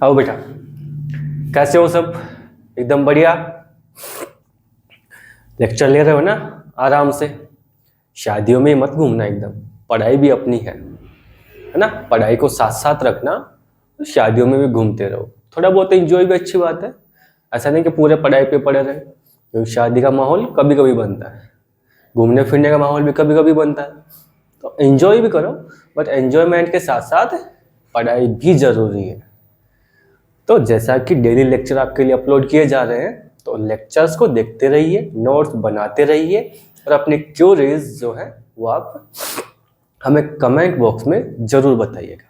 आओ बेटा, कैसे हो सब? एकदम बढ़िया। लेक्चर ले रहे हो ना आराम से। शादियों में मत घूमना, एकदम पढ़ाई भी अपनी है ना। पढ़ाई को साथ साथ रखना, शादियों में भी घूमते रहो। थोड़ा बहुत एंजॉय भी अच्छी बात है, ऐसा नहीं कि पूरे पढ़ाई पे पड़े रहे, क्योंकि शादी का माहौल कभी कभी बनता है, घूमने फिरने का माहौल भी कभी कभी बनता है। तो एंजॉय भी करो, बट एंजॉयमेंट के साथ साथ पढ़ाई भी जरूरी है। तो जैसा कि डेली लेक्चर आपके लिए अपलोड किए जा रहे हैं, तो लेक्चर्स को देखते रहिए, नोट्स बनाते रहिए, और अपने क्यूरीज जो है वो आप हमें कमेंट बॉक्स में जरूर बताइएगा।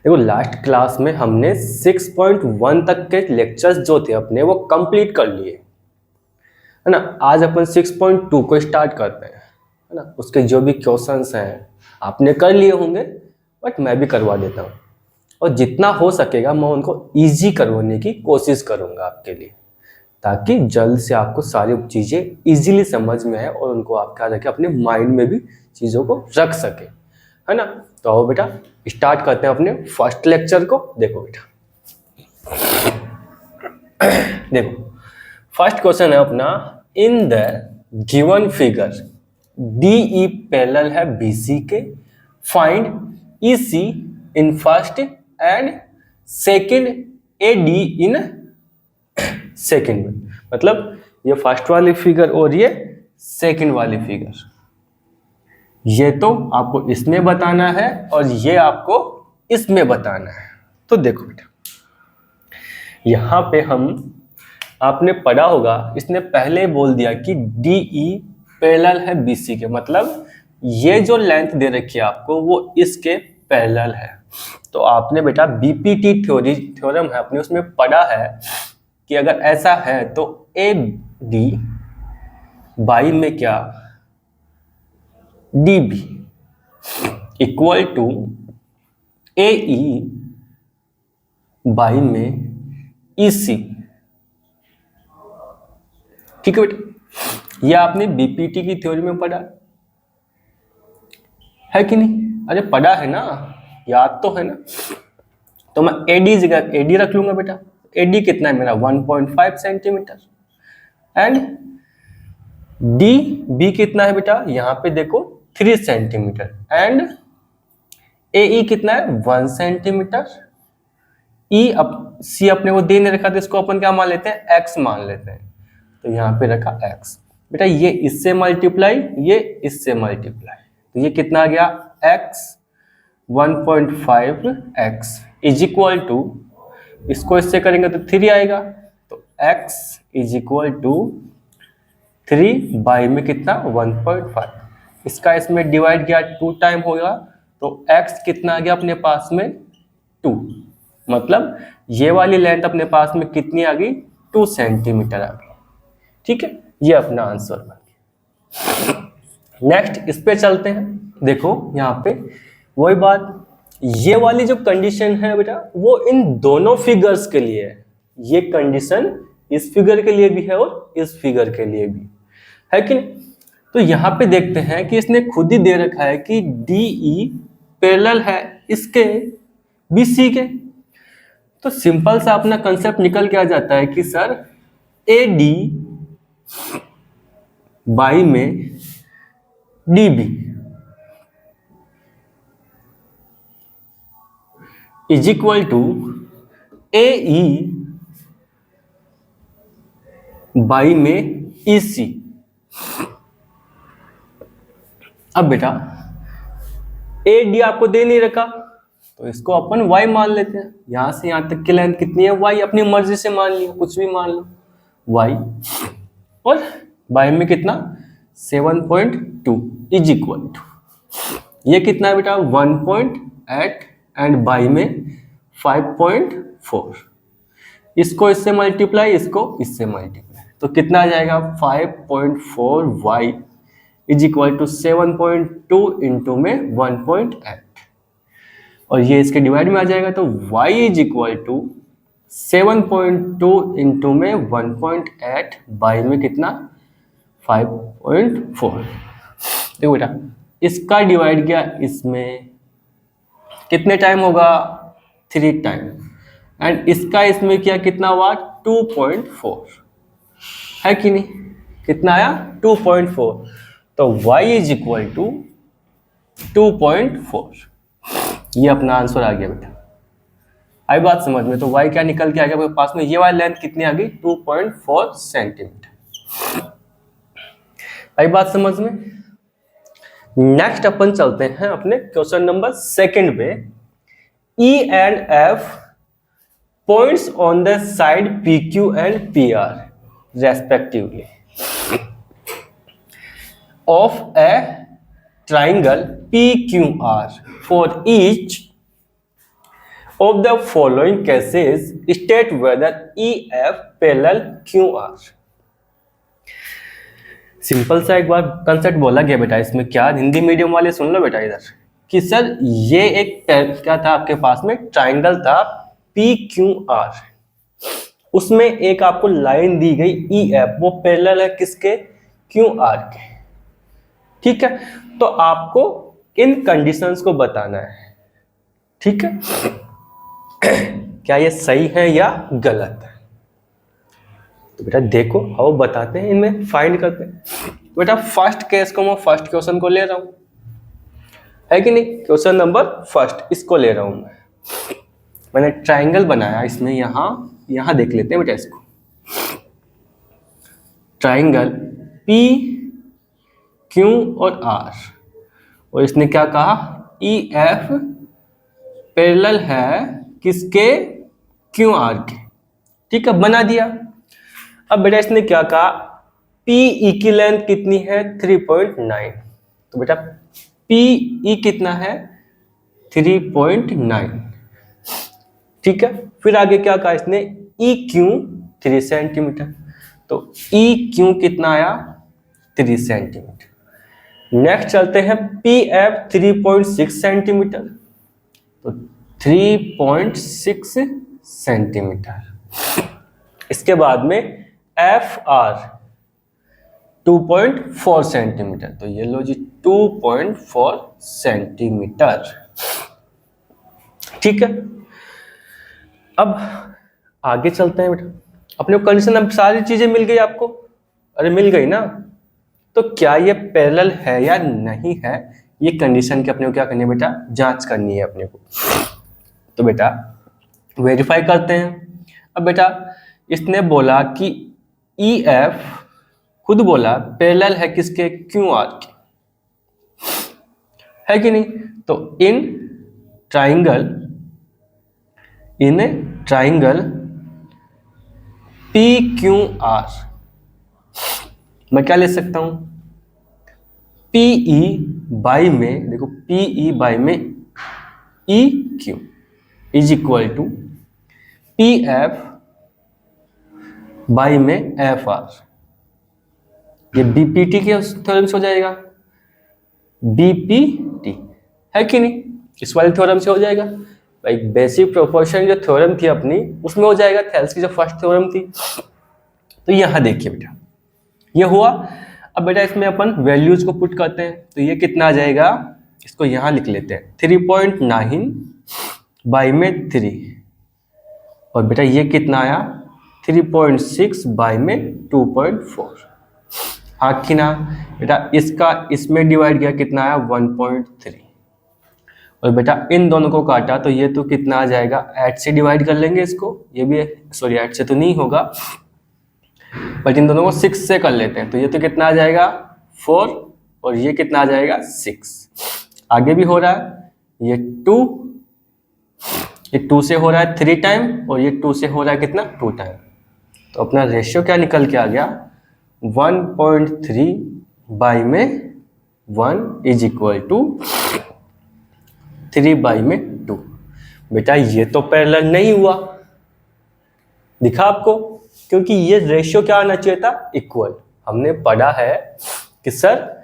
देखो, लास्ट क्लास में हमने 6.1 तक के लेक्चर्स जो थे अपने वो कंप्लीट कर लिए, है ना। आज अपन 6.2 को स्टार्ट करते हैं, है ना। उसके जो भी क्वेश्चंस हैं आपने कर लिए होंगे, बट मैं भी करवा देता हूँ, और जितना हो सकेगा मैं उनको इजी करवाने की कोशिश करूँगा आपके लिए, ताकि जल्द से आपको सारी चीज़ें इजीली समझ में आए और उनको आप क्या रखें, अपने माइंड में भी चीज़ों को रख सके, है ना। तो आओ बेटा, स्टार्ट करते हैं अपने फर्स्ट लेक्चर को। देखो बेटा, देखो फर्स्ट क्वेश्चन है अपना, in the given figure DE parallel है BC के, find EC in first and second AD in second में। मतलब ये फर्स्ट वाली फिगर और ये सेकंड वाली फिगर, ये तो आपको इसमें बताना है और ये आपको इसमें बताना है। तो देखो बेटा, यहां पे आपने पढ़ा होगा, इसने पहले बोल दिया कि DE पैरेलल है BC के, मतलब ये जो लेंथ दे रखी है आपको वो इसके पैरेलल है। तो आपने बेटा BPT थ्योरम है अपने, उसमें पढ़ा है कि अगर ऐसा है तो AD बाई में क्या DB equal to AE by में EC। ठीक है बेटा, ये आपने BPT की थ्योरी में पढ़ा है कि नहीं? अरे पढ़ा है ना, याद तो है ना। तो मैं AD जगह AD रख लूंगा बेटा। AD कितना है मेरा? 1.5 सेंटीमीटर। एंड DB कितना है बेटा? यहां पे देखो 3 सेंटीमीटर। एंड AE कितना है? 1 सेंटीमीटर। C अपने को दे नहीं रखा, तो इसको अपन क्या मान लेते हैं? X मान लेते हैं। तो यहाँ पे रखा X। बेटा ये इससे मल्टीप्लाई, ये इससे मल्टीप्लाई, तो ये कितना आ गया? X 1.5x is equal to, इसको इससे करेंगे तो 3 आएगा, तो x is equal to 3 by में कितना? 1.5। इसका इसमें डिवाइड किया 2 टाइम होगा, तो x कितना आ गया अपने पास में? 2। मतलब ये वाली लेंथ अपने पास में कितनी आ गई? 2 सेंटीमीटर आ गई। ठीक है, ये अपना आंसर बन गया। नेक्स्ट इस पे चलते हैं। देखो यहाँ पे वही बात, ये वाली जो कंडीशन है बेटा वो इन दोनों फिगर्स के लिए है। ये कंडीशन इस फिगर के लिए भी है और इस फिगर के लिए भी है कि नहीं? तो यहाँ पे देखते हैं कि इसने खुद ही दे रखा है कि DE पैरेलल है इसके BC के। तो सिंपल सा अपना कंसेप्ट निकल के आ जाता है कि सर AD बाई में DB is equal to AE by में EC। अब बेटा AD आपको दे नहीं रखा, तो इसको अपन y मान लेते हैं। यहां से यहां तक की लेंथ कितनी है? y। अपनी मर्जी से मान लिया, कुछ भी मान लो y, और बाई में कितना? 7.2 इज इक्वल टू, ये कितना है बेटा? 1.8 एंड बाई में 5.4। इसको इससे मल्टीप्लाई, इसको इससे मल्टीप्लाई, तो कितना आ जाएगा? 5.4y is equal to 7.2 into में 1.8, और ये इसके डिवाइड में आ जाएगा, तो y is equal to 7.2 into में 1.8 बाई में कितना? 5.4। देखो बेटा, इसका डिवाइड किया इसमें कितने टाइम होगा? 3 टाइम। एंड इसका इसमें किया कितना हुआ 2.4, है कि नहीं, कितना आया 2.4, तो y इज इक्वल टू 2.4, ये अपना आंसर आ गया बेटा। आई बात समझ में, तो y क्या निकल के आ गया आपके पास में, ये वाली लेंथ कितनी आ गई 2.4 सेंटीमीटर। आई बात समझ में। नेक्स्ट अपन चलते हैं अपने क्वेश्चन नंबर सेकंड पे। E and F points on the side PQ and PR respectively of A triangle PQR for each of the following cases state whether EF parallel QR। Simple सा एक बार concept बोला गया बेटा इसमें, क्या Hindi medium वाले सुन लो बेटा इधर, कि सर ये एक क्या था आपके पास में, ट्राइंगल था PQR, उसमें एक आपको लाइन दी गई EF, वो पैरेलल है किसके, QR के, ठीक है। तो आपको इन कंडीशंस को बताना है, ठीक है, क्या ये सही है या गलत है। तो बेटा देखो आओ बताते हैं, इनमें फाइंड करते हैं। बेटा फर्स्ट केस को मैं फर्स्ट क्वेश्चन को ले रहा हूं, है कि नहीं, क्वेश्चन नंबर फर्स्ट इसको ले रहा हूं मैंने ट्राइंगल बनाया इसमें, यहां देख लेते हैं बेटा इसको, ट्राइंगल P Q और R, और इसने क्या कहा EF पैरेलल है किसके, QR के, ठीक है, बना दिया। अब बेटा इसने क्या कहा PE की लेंथ कितनी है 3.9, तो बेटा PE कितना है 3.9, ठीक है। फिर आगे क्या कहा इसने EQ 3 सेंटीमीटर, तो EQ कितना आया 3 सेंटीमीटर। नेक्स्ट चलते हैं PF 3.6 सेंटीमीटर, तो 3.6 सेंटीमीटर। इसके बाद में FR 2.4 सेंटीमीटर, तो ये लो जी 2.4 सेंटीमीटर, ठीक है। अब आगे चलते हैं बेटा, अपने कंडीशन अब सारी चीजें मिल गई आपको, अरे मिल गई ना, तो क्या ये पैरेलल है या नहीं है, ये कंडीशन की अपने को क्या करनी है बेटा, जांच करनी है अपने को। तो बेटा वेरीफाई करते हैं। अब बेटा इसने बोला कि EF खुद बोला पैरेलल है किसके, QR के, है कि नहीं। तो इन ट्राइंगल PQR मैं क्या ले सकता हूं, PE बाई में, देखो PE बाई में EQ is equal to PF by में FR, ये BPT के थ्योरम से हो जाएगा, BPT, है कि नहीं, इस वाले थ्योरम से हो जाएगा भाई, बेसिक प्रोपोर्शन जो थ्योरम थी अपनी उसमें हो जाएगा, थेल्स की जो फर्स्ट थ्योरम थी। तो यहां देखिए बेटा ये हुआ। अब बेटा इसमें अपन वैल्यूज को पुट करते हैं, तो ये कितना आ जाएगा, इसको यहां लिख लेते हैं 3.9 बाई में 3, और बेटा ये कितना आया 3.6 बाई में 2.4, हाँ कि ना बेटा, इसका इसमें डिवाइड किया कितना आया 1.3, और बेटा इन दोनों को काटा तो ये तो कितना आ जाएगा 8 से डिवाइड कर लेंगे इसको, ये भी सॉरी 8 से तो नहीं होगा, बट इन दोनों को 6 से कर लेते हैं, तो ये तो कितना आ जाएगा 4, और ये कितना आ जाएगा 6, आगे भी हो रहा है, ये 2 से हो रहा है 3 टाइम, और ये 2 से हो रहा है कितना 2 टाइम, तो अपना रेशियो क्या निकल के आ गया 1.3 बाई में 1 इज इक्वल टू 3 बाई में 2। बेटा ये तो पैरेलल नहीं हुआ, दिखा आपको, क्योंकि ये रेशियो क्या आना चाहिए था इक्वल। हमने पढ़ा है कि सर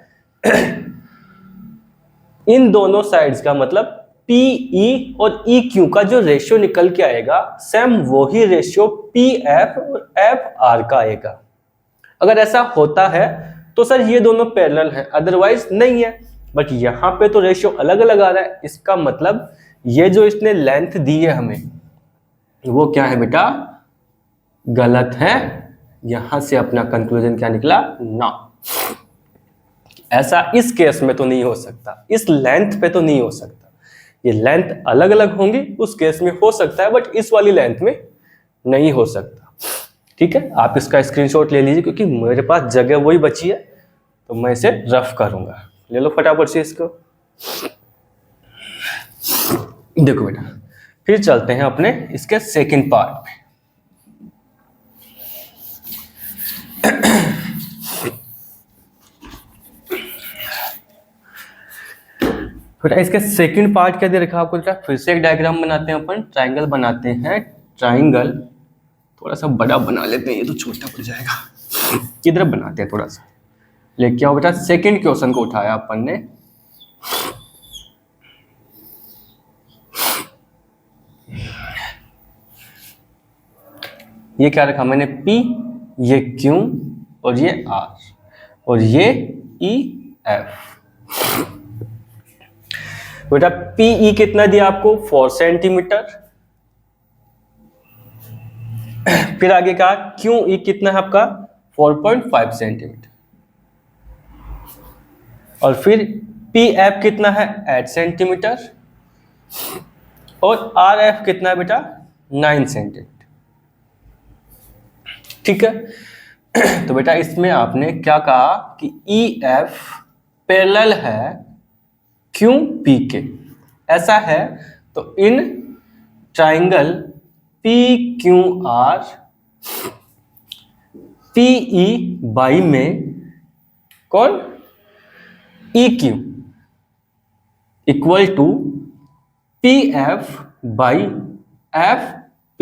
इन दोनों साइड्स का मतलब PE और EQ का जो रेशियो निकल के आएगा सेम वही रेशियो PF और FR का आएगा। अगर ऐसा होता है तो सर ये दोनों पैरेलल हैं, अदरवाइज नहीं है। बट यहाँ पे तो रेशियो अलग अलग आ रहा है, इसका मतलब ये जो इसने लेंथ दी है हमें, वो क्या है बेटा, गलत है। यहां से अपना कंक्लूजन क्या निकला, ना। ऐसा इस केस में तो नहीं हो सकता, इस लेंथ पे तो नहीं हो सकता। ये लेंथ अलग अलग होंगी, उस केस में हो सकता है, बट इस वाली लेंथ में नहीं हो सकता। ठीक है, आप इसका स्क्रीनशॉट ले लीजिए, क्योंकि मेरे पास जगह वही बची है, तो मैं इसे रफ करूंगा। ले लो फटाफट से इसको। देखो बेटा, फिर चलते हैं अपने इसके सेकंड पार्ट में। बेटा इसके सेकंड पार्ट क्या दे रखा है आपको बेटा, फिर से एक डायग्राम बनाते हैं अपन, ट्राइंगल बनाते हैं। ट्राइंगल थोड़ा सा बड़ा बना लेते हैं, ये तो छोटा पड़ जाएगा। किधर बनाते हैं थोड़ा सा, लेके आओ बेटा। सेकंड क्वेश्चन को उठाया अपन ने। ये क्या रखा मैंने, P, ये Q, और ये R, और ये E, F। बेटा PE कितना दिया आपको, 4 सेंटीमीटर। फिर आगे का QE कितना है आपका, 4.5 सेंटीमीटर। और फिर PF कितना है, 8 सेंटीमीटर। और RF कितना है बेटा, 9 सेंटीमीटर। ठीक है, तो बेटा इसमें आपने क्या कहा कि EF पैरेलल है QP के। ऐसा है तो in triangle PQR PE by में कौन, EQ equal to PF by FP।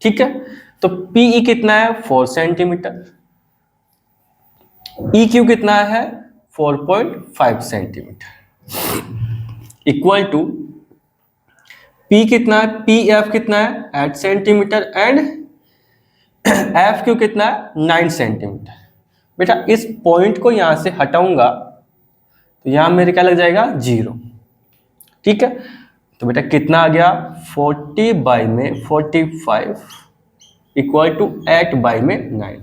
ठीक है, तो PE कितना है, 4 सेंटीमीटर। EQ कितना है, 4.5 सेंटीमीटर, इक्वल टू P कितना है, PF कितना है, 8 सेंटीमीटर, एंड FQ कितना है, 9 सेंटीमीटर। बेटा इस पॉइंट को यहां से हटाऊंगा तो यहां मेरे क्या लग जाएगा, 0। ठीक है, तो बेटा कितना आ गया, 40 बाई में 45 इक्वल टू 8 बाई में 9।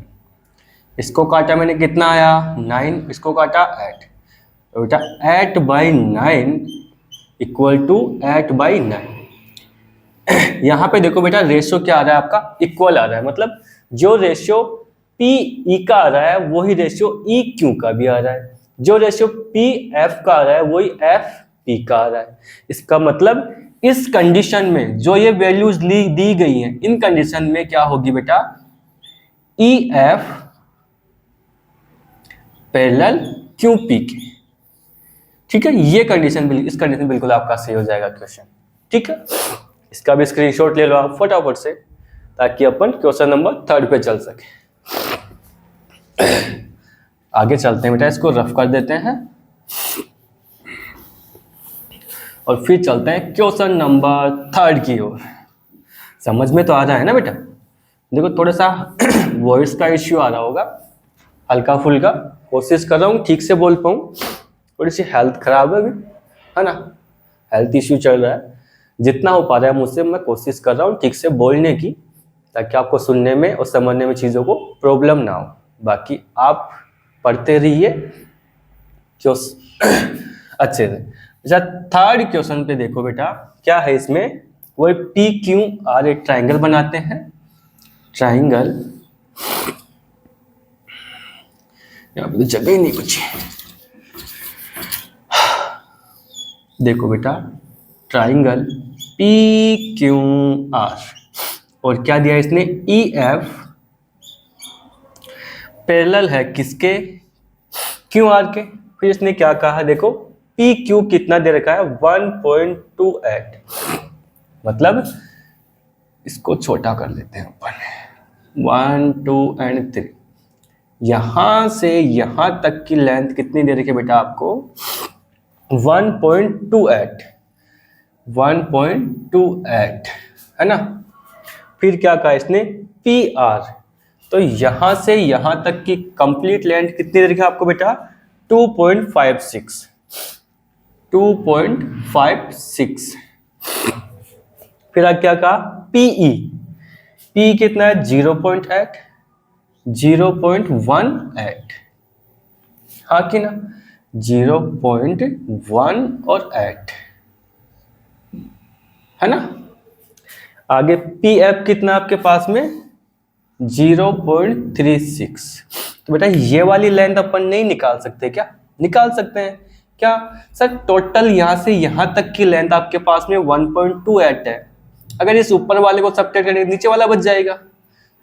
इसको काटा मैंने, कितना आया, 9, इसको काटा 8, तो बेटा 8 बाई 9 इक्वल टू 8 बाई 9। यहाँ पे देखो बेटा रेशियो क्या आ रहा है आपका, इक्वल आ रहा है। मतलब जो रेशियो PE का आ रहा है वही रेशियो EQ का भी आ रहा है, जो रेशियो PF का आ रहा है वही FP का आ रहा है। इसका मतलब इस कंडीशन में जो ये वैल्यूज दी गई हैं, इन कंडीशन में क्या होगी बेटा, EF पैरेलल QP के। ठीक है, ये कंडीशन, इस कंडीशन बिल्कुल आपका सही हो जाएगा क्वेश्चन। ठीक है, इसका भी स्क्रीनशॉट ले लो आप फटाफट से, ताकि अपन क्वेश्चन नंबर 3 पे चल सके। आगे चलते हैं बेटा, इसको रफ कर देते हैं और फिर चलते हैं क्वेश्चन नंबर 3 की ओर। समझ में तो आ रहा है ना बेटा? देखो थोड़ा सा वॉइस का इश्यू आ रहा होगा, हल्का फुल्का, कोशिश कर रहा हूँ ठीक से बोल पाऊँ। थोड़ी सी हेल्थ खराब है अभी, है ना, हेल्थ इश्यू चल रहा है। जितना हो पा रहा है मुझसे मैं कोशिश कर रहा हूँ ठीक से बोलने की, ताकि आपको सुनने में और समझने में चीज़ों को प्रॉब्लम ना हो। बाकी आप पढ़ते रहिए क्यों अच्छे से। अच्छा, 3rd क्वेश्चन पे देखो बेटा, क्या है इसमें, वो PQR एक ट्राइंगल बनाते हैं। ट्राइंगल, यहाँ पे तो जगह ही नहीं बची। देखो बेटा, ट्राइंगल PQR और क्या दिया इसने, EF पैरेलल है किसके, QR के। फिर इसने क्या कहा, देखो PQ कितना दे रखा है, 1.28। मतलब इसको छोटा कर लेते हैं अपन, 1, 2 एंड 3। यहां से यहां तक की लेंथ कितनी दे रखी है बेटा आपको, 1.28, 1.28 है ना। फिर क्या कहा इसने, PR, तो यहां से यहां तक की कंप्लीट लेंथ कितनी दे रखी है आपको बेटा, 2.56, 2.56। फिर क्या कहा, पीई, पी कितना है 0.8, 0.18, हाँ कि ना, 0.1 और 8, है ना। आगे पी एफ कितना आपके पास में 0.36। तो बेटा ये वाली लेंथ अपन नहीं निकाल सकते क्या, निकाल सकते हैं क्या सर। टोटल यहां से यहां तक की लेंथ आपके पास में 1.28 है, अगर इस ऊपर वाले को सब्ट्रैक्ट करेंगे नीचे वाला बच जाएगा।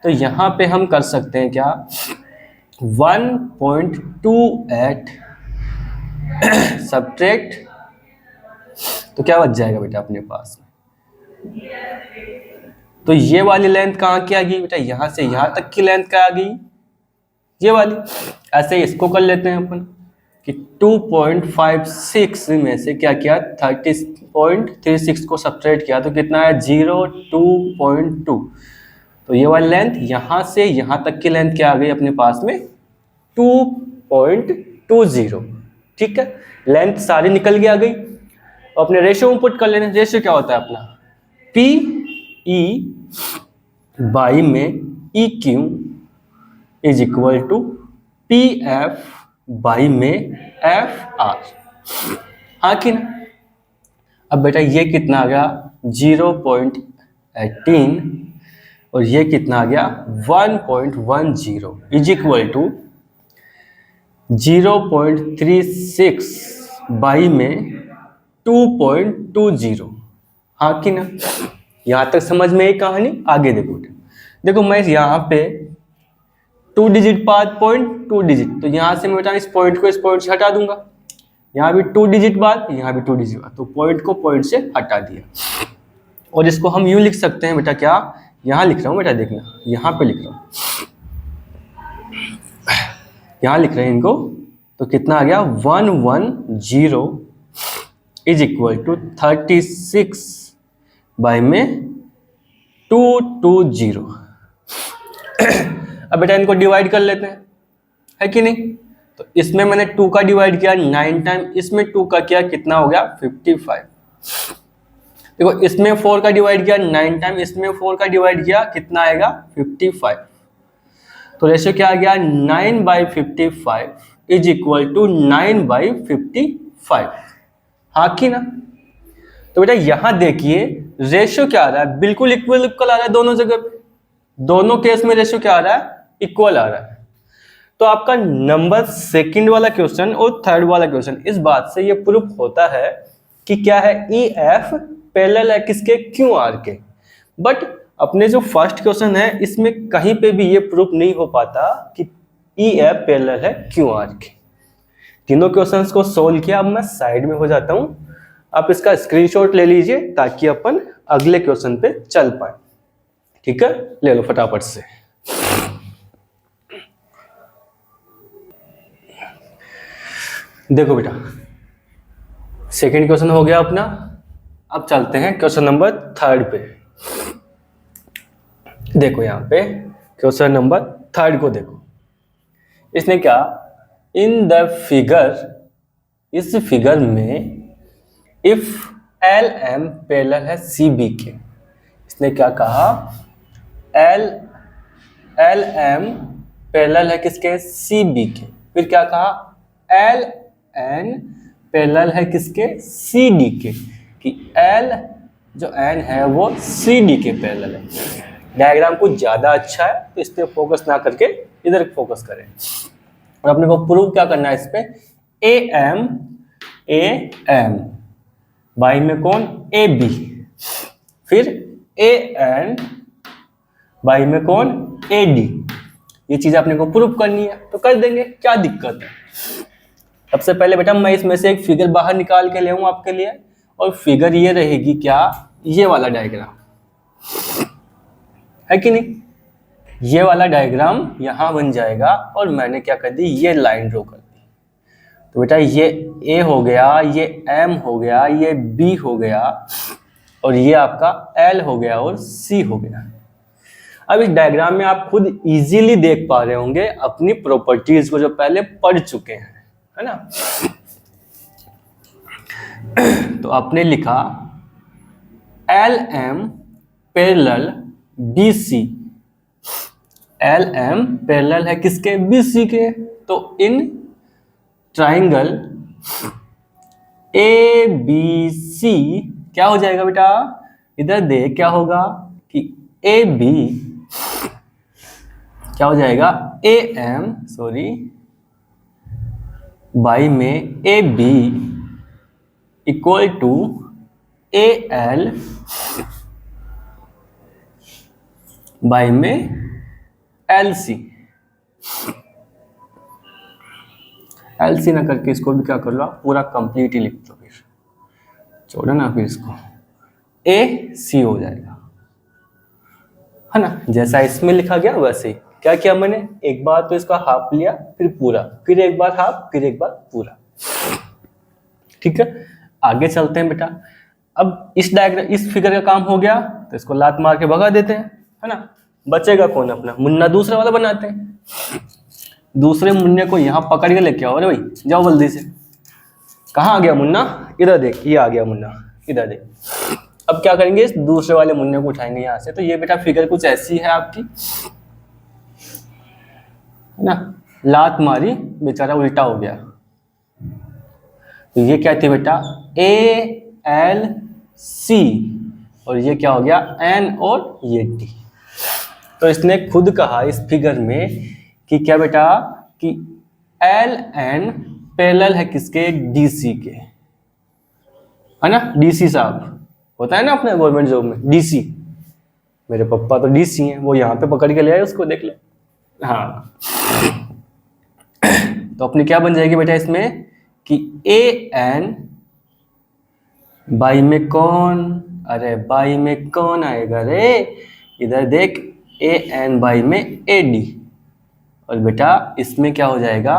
तो यहां पे हम कर सकते हैं क्या, 1.28 सब्ट्रैक्ट, तो क्या बच जाएगा बेटा अपने पास में। तो ये वाली लेंथ कहाँ की आ गई बेटा, यहां से यहां तक की लेंथ क्या आ गई, ये वाली। ऐसे ही इसको कर लेते हैं अपन कि 2.56 में से क्या किया, 30.36 को सब्ट्रैक्ट किया तो कितना है 0.2। तो ये वाली लेंथ यहां से यहां तक की लेंथ क्या आ गई अपने पास में 2.20। ठीक है, लेंथ सारी निकल के आ गई। अपने रेशियो में पुट कर लेने, रेशियो क्या होता है अपना, पी ई बाई में E Q is equal to P F by में एफ आर, हाँ कि ना। अब बेटा ये कितना आ गया 0.18 और ये कितना आ गया 1.10 इज इक्वल टू 0.36 बाई में 2.20, हाँ कि ना। यहां तक समझ में आई कहानी, आगे देखो। देखो मैं यहाँ पे 2 डिजिट बाद पॉइंट 2 डिजिट, तो यहां से मैं बेटा इस पॉइंट को इस पॉइंट से हटा दूंगा, यहाँ भी 2 डिजिट बाद, यहाँ भी 2 डिजिट बाद, तो पॉइंट को पॉइंट से हटा दिया। और इसको हम यूं लिख सकते हैं बेटा, क्या यहाँ लिख रहा हूं बेटा, देखना यहाँ पे लिख रहा हूं, यहाँ लिख रहे हैं इनको, तो कितना आ गया 110 इज इक्वल टू 36 बाई में 220। अब बेटा इनको डिवाइड कर लेते हैं, है कि नहीं। तो इसमें मैंने 2 का डिवाइड किया 9 टाइम, इसमें 2 का किया कितना हो गया 55। देखो इसमें 4 का डिवाइड किया 9 टाइम, इसमें 4 का डिवाइड किया कितना आएगा 55। तो रेशियो क्या आ गया 9/55 इज इक्वल टू 9/55, हाँ कि ना। तो बेटा यहां देखिए रेशियो क्या आ रहा है, बिल्कुल इक्वल आ रहा है दोनों जगह पे, दोनों केस में रेशियो क्या आ रहा है, इक्वल आ रहा है। तो आपका नंबर सेकंड वाला क्वेश्चन और थर्ड वाला क्वेश्चन इस बात से ये प्रूफ होता है कि क्या है, ई एफ पैरेलल है किसके, क्यू आर के। बट अपने जो फर्स्ट क्वेश्चन है इसमें कहीं पे भी ये प्रूफ नहीं हो पाता कि ई एफ पैरेलल है क्यू आर के। तीनों क्वेश्चंस को सोल्व किया, अब मैं साइड में हो जाता हूं, आप इसका स्क्रीनशॉट ले लीजिए ताकि अपन अगले क्वेश्चन पे चल पाए। ठीक है, ले लो फटाफट से। देखो बेटा सेकंड क्वेश्चन हो गया अपना, अब चलते हैं क्वेश्चन नंबर थर्ड पे। देखो यहाँ पे क्वेश्चन नंबर थर्ड को देखो, इसने क्या, इन द फिगर, इस फिगर में इफ एल एम पैरेलल है सी बी के, इसने क्या कहा, एल एम पैरेलल है किसके, सी बी के। फिर क्या कहा, एल एन पैरेलल है किसके, सी डी के, कि एल जो एन है वो सी डी के पैरेलल है। डायग्राम कुछ ज्यादा अच्छा है तो इस पे फोकस ना करके इधर फोकस करें। और अपने को प्रूव क्या करना है इस पे, ए एम बाई में कौन, ए बी, फिर ए एन बाई में कौन, ए डी। ये चीज अपने को प्रूव करनी है तो कर देंगे, क्या दिक्कत है। सबसे पहले बेटा मैं इसमें से एक फिगर बाहर निकाल के ले आऊं आपके लिए, और फिगर ये रहेगी क्या, ये वाला डायग्राम, है कि नहीं। ये वाला डायग्राम यहां बन जाएगा और मैंने क्या कर दी, ये लाइन ड्रॉ कर दी। तो बेटा ये ए हो गया, ये एम हो गया, ये बी हो गया, और ये आपका एल हो गया और सी हो गया। अब इस डायग्राम में आप खुद इजीली देख पा रहे होंगे अपनी प्रॉपर्टीज को जो पहले पढ़ चुके हैं, है ना। तो आपने लिखा L M parallel B C, L M parallel है किसके, बी सी के। तो in triangle A B C क्या हो जाएगा बेटा, इधर देख क्या होगा कि ए बी क्या हो जाएगा, ए एम सॉरी बाई में A B equal to A L by में एल सी। एल सी ना करके इसको भी क्या कर लो, पूरा कंप्लीट ही लिख दो, फिर छोड़ो ना, फिर इसको ए सी हो जाएगा, है ना। जैसा इसमें लिखा गया वैसे ही क्या किया मैंने, एक बार तो इसका हाफ लिया, फिर पूरा, फिर एक बार हाफ, फिर एक बार पूरा। ठीक है, आगे चलते हैं बेटा। अब इस डायग्राम, इस फिगर का काम हो गया, तो इसको लात मार के भगा देते हैं, है ना। बचेगा कौन, अपना मुन्ना दूसरे वाला बनाते हैं। दूसरे मुन्ने को यहाँ पकड़ के लेके आओ, अरे भाई जाओ जल्दी से। कहाँ आ गया मुन्ना, इधर देख, ये आ गया मुन्ना, इधर देख। अब क्या करेंगे, इस दूसरे वाले मुन्ने को उठाएंगे यहाँ से। तो ये बेटा फिगर कुछ ऐसी है आपकी, है ना। लात मारी, बेचारा उल्टा हो गया। तो ये क्या थी बेटा, ए एल सी, और ये क्या हो गया, एन और ये टी। तो इसने खुद कहा इस फिगर में कि क्या बेटा, कि एल एन पैरेलल है किसके, डी सी के, है ना। डी सी साहब होता है ना अपने गवर्नमेंट जॉब में, डी सी। मेरे पापा तो डी सी हैं, वो यहाँ पे पकड़ के ले आए उसको, देख ले। हाँ तो अपनी क्या बन जाएगी बेटा इसमें, कि ए एन बाई में कौन, अरे बाई में कौन आएगा रे, इधर देख, ए एन बाई में ए डी। और बेटा इसमें क्या हो जाएगा,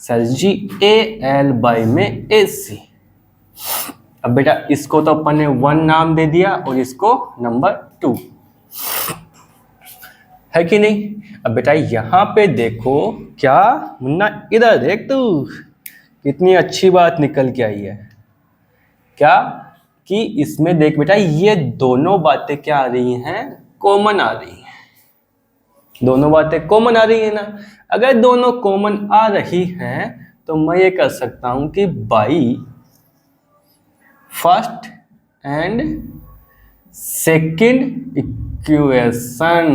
sir ji A L by में ए सी। अब बेटा इसको तो अपन ने 1 नाम दे दिया, और इसको नंबर 2, है कि नहीं। अब बेटा यहाँ पे देखो, क्या मुन्ना इधर देख, तू कितनी अच्छी बात निकल के आई है, क्या कि इसमें देख बेटा, ये दोनों बातें क्या आ रही हैं, कॉमन आ रही हैं। दोनों बातें कॉमन आ रही है ना। अगर दोनों कॉमन आ रही हैं तो मैं ये कर सकता हूं कि by first and second equation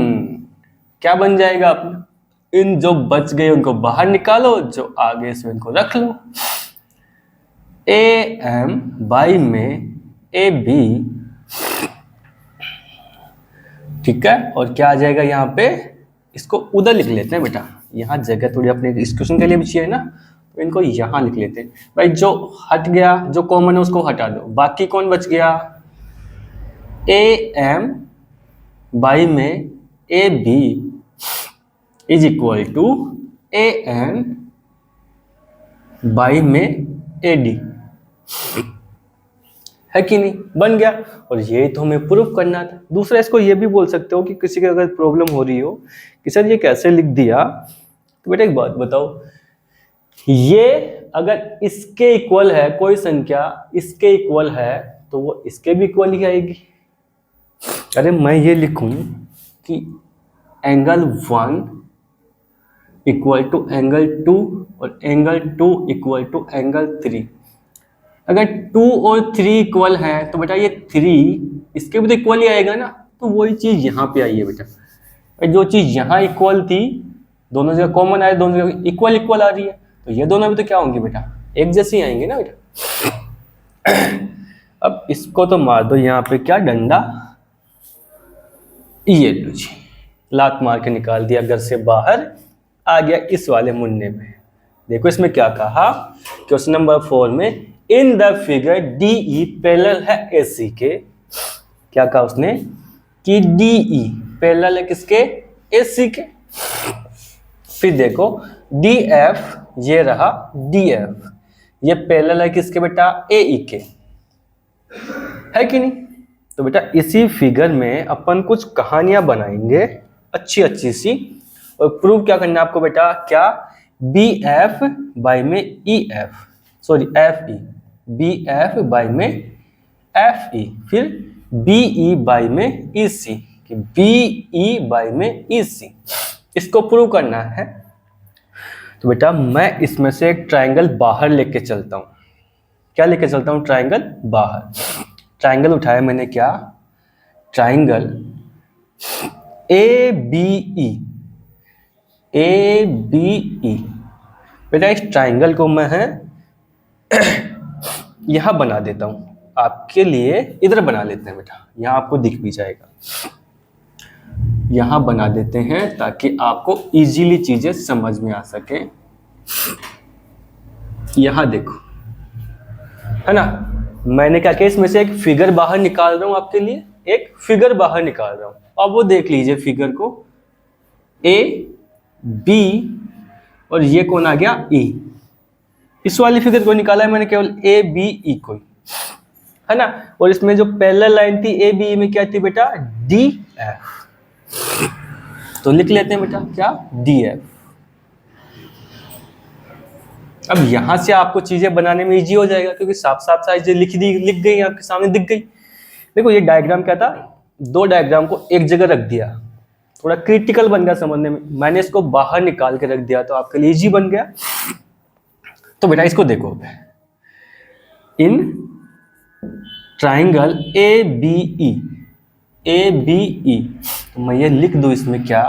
क्या बन जाएगा अपना, इन जो बच गए उनको बाहर निकालो, जो आगे से इनको रख लो। ए एम बाई में ए बी, ठीक है। और क्या आ जाएगा यहाँ पे, इसको उधर लिख लेते हैं बेटा, यहाँ जगह थोड़ी अपने इस क्वेश्चन के लिए भी चाहिए ना, तो इनको यहाँ लिख लेते हैं। भाई जो हट गया, जो कॉमन है उसको हटा दो, बाकी कौन बच गया, ए एम बाई में A B is equal to A N by में ए डी, है कि नहीं, बन गया। और ये तो हमें प्रूफ करना था। दूसरा इसको ये भी बोल सकते हो कि किसी को अगर प्रॉब्लम हो रही हो कि सर ये कैसे लिख दिया, तो बेटा एक बात बताओ, ये अगर इसके इक्वल है कोई संख्या, इसके इक्वल है, तो वो इसके भी इक्वल ही आएगी। अरे मैं ये लिखूं कि एंगल 1 इक्वल टू एंगल 2 और एंगल 2 इक्वल टू एंगल 3, अगर 2 और 3 इक्वल है तो बेटा ये 3 इसके भी तो इक्वल ही आएगा ना। तो वही चीज यहाँ पे आई है बेटा, जो चीज यहाँ इक्वल थी, दोनों जगह कॉमन आए, दोनों जगह इक्वल इक्वल आ रही है, तो ये दोनों भी तो क्या होंगे बेटा, एक जैसी आएंगे ना बेटा। अब इसको तो मार दो यहाँ पे, क्या डंडा, ये लो जी, लात मार के निकाल दिया, घर से बाहर आ गया इस वाले मुन्ने में। देखो इसमें क्या कहा, क्वेश्चन नंबर 4 में, इन the figure D E parallel है ए सी के। क्या कहा उसने कि डी ई पैरेलल है किसके, ए सी के। फिर देखो डी एफ, ये रहा डी एफ, ये पैरेलल है किसके बेटा, ए ई के, है कि नहीं। तो बेटा इसी फिगर में अपन कुछ कहानियां बनाएंगे अच्छी अच्छी सी, और प्रूव क्या करना है आपको बेटा, क्या बी एफ बाई में E F, sorry F E, B F by में एफ ई, फिर बी ई बाई में ई सी, कि बी ई बाई में ई सी, इसको प्रूव करना है। तो बेटा मैं इसमें से एक ट्रायंगल बाहर लेके चलता हूं। क्या लेके चलता हूं? ट्रायंगल बाहर। ट्रायंगल उठाया मैंने, क्या? Triangle A B E, A B E. बेटा इस ट्रायंगल को मैं यहां बना देता हूं आपके लिए, इधर बना लेते हैं बेटा, यहां आपको दिख भी जाएगा। यहां बना देते हैं ताकि आपको इजीली चीजें समझ में आ सके। यहां देखो, है ना, मैंने क्या किया, इसमें से एक फिगर बाहर निकाल रहा हूं आपके लिए, एक फिगर बाहर निकाल रहा हूं। अब वो देख लीजिए फिगर को, ए बी और ये कौन आ गया? ई। इस वाली फिगर को निकाला है मैंने केवल ए बी ई को, है ना। और इसमें जो पैरेलल लाइन थी ए बी ई में क्या थी बेटा? D F. तो लिख लेते हैं बेटा, क्या? D F. अब यहां से आपको चीजें बनाने में इजी हो जाएगा, क्योंकि साफ साफ चीजें लिख गई, आपके सामने दिख गई। देखो ये डायग्राम क्या था, दो डायग्राम को एक जगह रख दिया, थोड़ा क्रिटिकल बन गया समझने में। मैंने इसको बाहर निकाल के रख दिया तो आपके लिए इजी बन गया। तो बेटा इसको देखो, in triangle A B E, A B E, तो मैं ये लिख दूं इसमें क्या?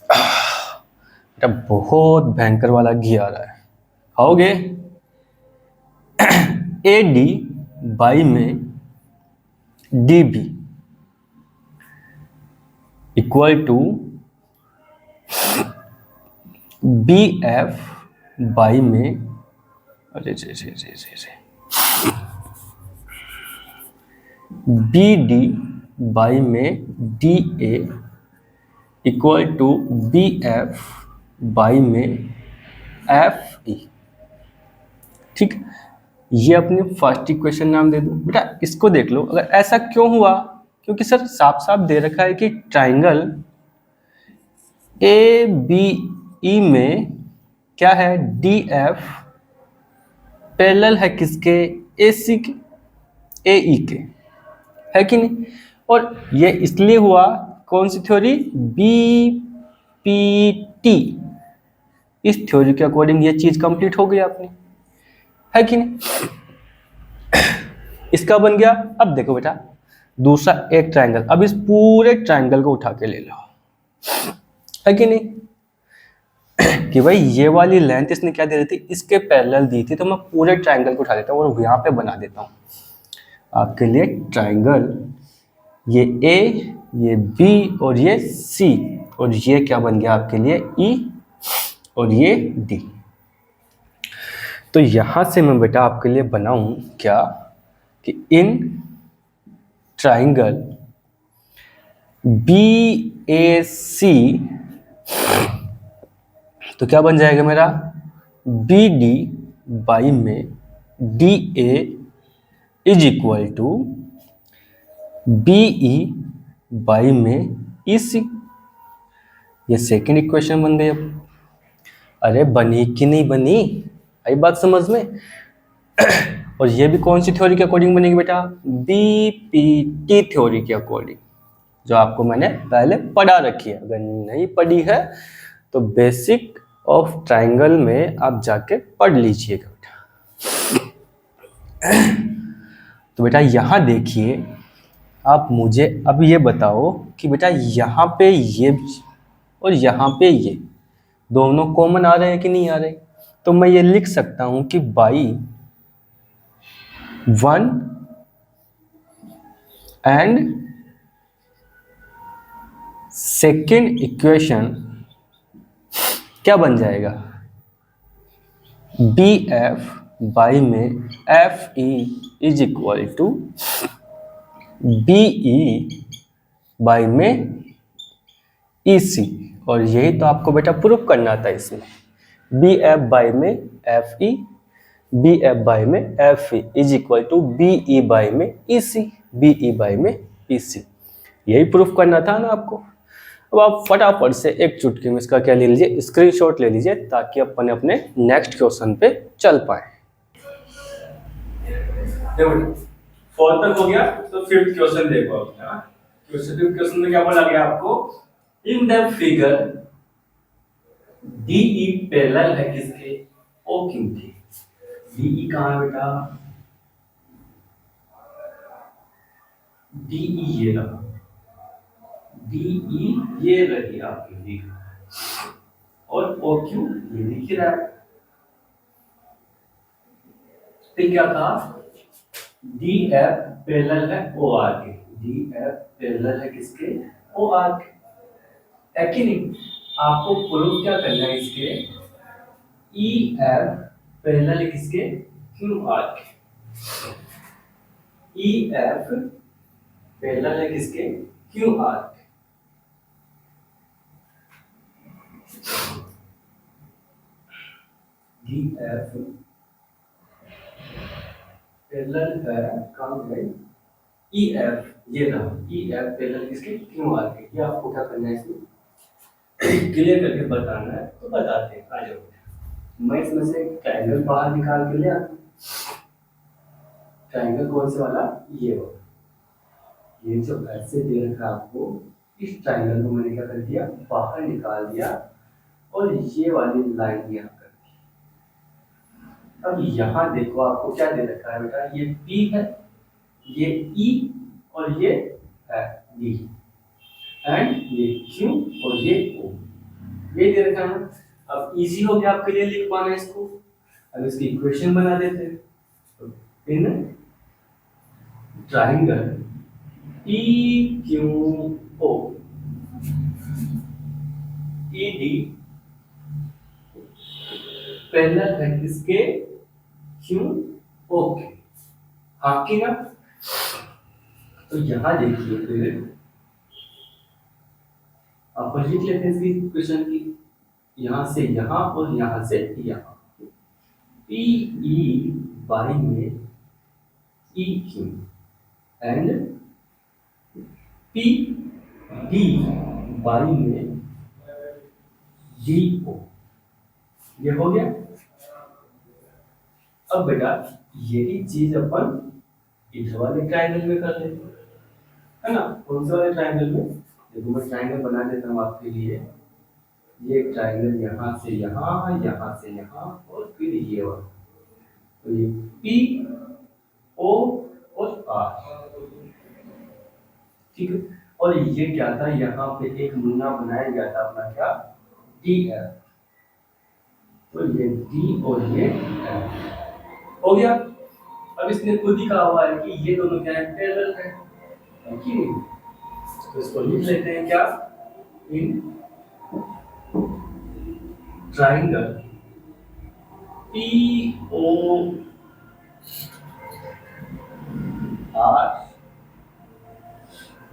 बेटा बहुत भयंकर वाला घी आ रहा है, खाओगे? ए डी बाई में D B equal to B F by में, अरे बी डी बाई में D A equal to B F by में एफ ई। ठीक, ये अपने फर्स्ट इक्वेशन नाम दे दो। बेटा इसको देख लो, अगर ऐसा क्यों हुआ, क्योंकि सर साफ साफ दे रखा है कि ट्राइंगल ए बी ई में क्या है? डी एफ पैरेलल है किसके? ए सी के, ए ई के, है कि नहीं। और ये इसलिए हुआ, कौन सी थ्योरी? B P T. इस थ्योरी के अकॉर्डिंग ये चीज कंप्लीट हो गई अपनी, है कि नहीं। इसका बन गया। अब देखो बेटा दूसरा एक ट्रायंगल, अब इस पूरे ट्रायंगल को उठा के ले लो, है कि नहीं, कि भाई ये वाली लेंथ इसने क्या दे रही थी? इसके पैरेलल दी थी, तो मैं पूरे ट्रायंगल को उठा देता हूँ और यहाँ पे बना देता हूँ आपके लिए ट्रायंगल। ये ए, ये बी और ये सी, और ये क्या बन गया आपके लिए? ई और ये डी। तो यहां से मैं बेटा आपके लिए बनाऊं क्या, कि इन ट्राइंगल बी ए सी, तो क्या बन जाएगा मेरा? बी डी बाई में D A is equal to B E by में ई सी। ये सेकेंड इक्वेशन बन गई। अब अरे बनी कि नहीं बनी, आई बात समझ में। और ये भी कौन सी थ्योरी के अकॉर्डिंग बनेगी बेटा? बी पी टी थ्योरी के अकॉर्डिंग, जो आपको मैंने पहले पढ़ा रखी है। अगर नहीं पढ़ी है तो बेसिक ऑफ ट्राइंगल में आप जाके पढ़ लीजिएगा बेटा। तो बेटा यहां देखिए, आप मुझे अब ये बताओ कि बेटा यहाँ पे ये और यहाँ पे ये दोनों कॉमन आ रहे हैं कि नहीं आ रहे? तो मैं ये लिख सकता हूं कि बाई 1 एंड सेकेंड इक्वेशन क्या बन जाएगा? बी एफ बाई में F E is equal to B E by में ई सी। और यही तो आपको बेटा प्रूफ करना था इसमें, बी एफ बाई में F E, B F by में F E is equal to B E by में E C, B E by में ई सी। यही प्रूफ करना था ना आपको। अब आप फटाफट से एक चुटकी में इसका क्या ले लीजिए, स्क्रीनशॉट ले लीजिए, ताकि अपन अपने नेक्स्ट क्वेश्चन पे चल पाए। फोर्थ तक हो गया तो फिफ्थ क्वेश्चन देखो अपना। फिफ्थ क्वेश्चन में क्या बोला गया आपको, in the figure D E parallel है किसके, ओ क्यू के। डीई कहां है बेटा, डीई ये रहा, डीई ये रही आपकी फिगर, और ओ क्यू ये दिख रहा है। फिर क्या था, डी एफ पैरेलल है ओ आर के, डी एफ पैरेलल है किसके, ओ आर के, है कि नहीं। आपको प्रूफ क्या करना है इसके, ई एफ पैरेलल है किसके, क्यू आर के, ई एफ पैरेलल है किसके, क्यू आर के। डी एफ पैरेलल है कहाँ है, ई एफ ये रहा, ई एफ पैरेलल किसके, क्यू आर के। ये आपको क्या करना है इसमें क्लियर करके बताना है, तो बताते हैं। आ जाओ, मैं इसमें से ट्रायंगल बाहर निकाल के ले आता हूं। ट्रायंगल कौन से वाला, ये वाला, ये जो ऐसे दे रखा है आपको, इस ट्रायंगल को मैंने क्या कर दिया, बाहर निकाल दिया, और ये वाली लाइन यहाँ कर दी। अब यहाँ देखो आपको क्या दे रखा है बेटा, ये P है, ये E, और ये है D, एंड ये Q और ये O, ये दे रखा है। अब इजी हो गया आपके लिए लिख पाना इसको। अब इसकी इक्वेशन बना देते हैं। तो in triangle PQO ED parallel है किसके, QO के, हाँ की ना। तो यहां देखिए, फिर आप लिख लेते हैं इसकी इक्वेशन की, यहां से यहां और यहां से यहां, PE बाई में EQ एंड PD बाई में DO, ये हो गया। अब बेटा यही चीज अपन इधर वाले ट्रायंगल में कर लेते है ना। कौन से वाले ट्रायंगल में, देखो मैं ट्रायंगल बना देता हूँ आपके लिए। ये ट्रायंगल यहाँ से यहाँ, यहाँ से यहाँ, और फिर ये वाला, तो ये P O और R, ठीक है। और ये क्या था, यहाँ पे एक मुन्ना बनाया गया था अपना, क्या, DF, तो ये D और ये F हो गया। अब इसने खुद ही कहा हुआ है कि ये दोनों क्या है, पैरेलल है कि नहीं। तो इसको लिख लेते हैं क्या, in triangle POR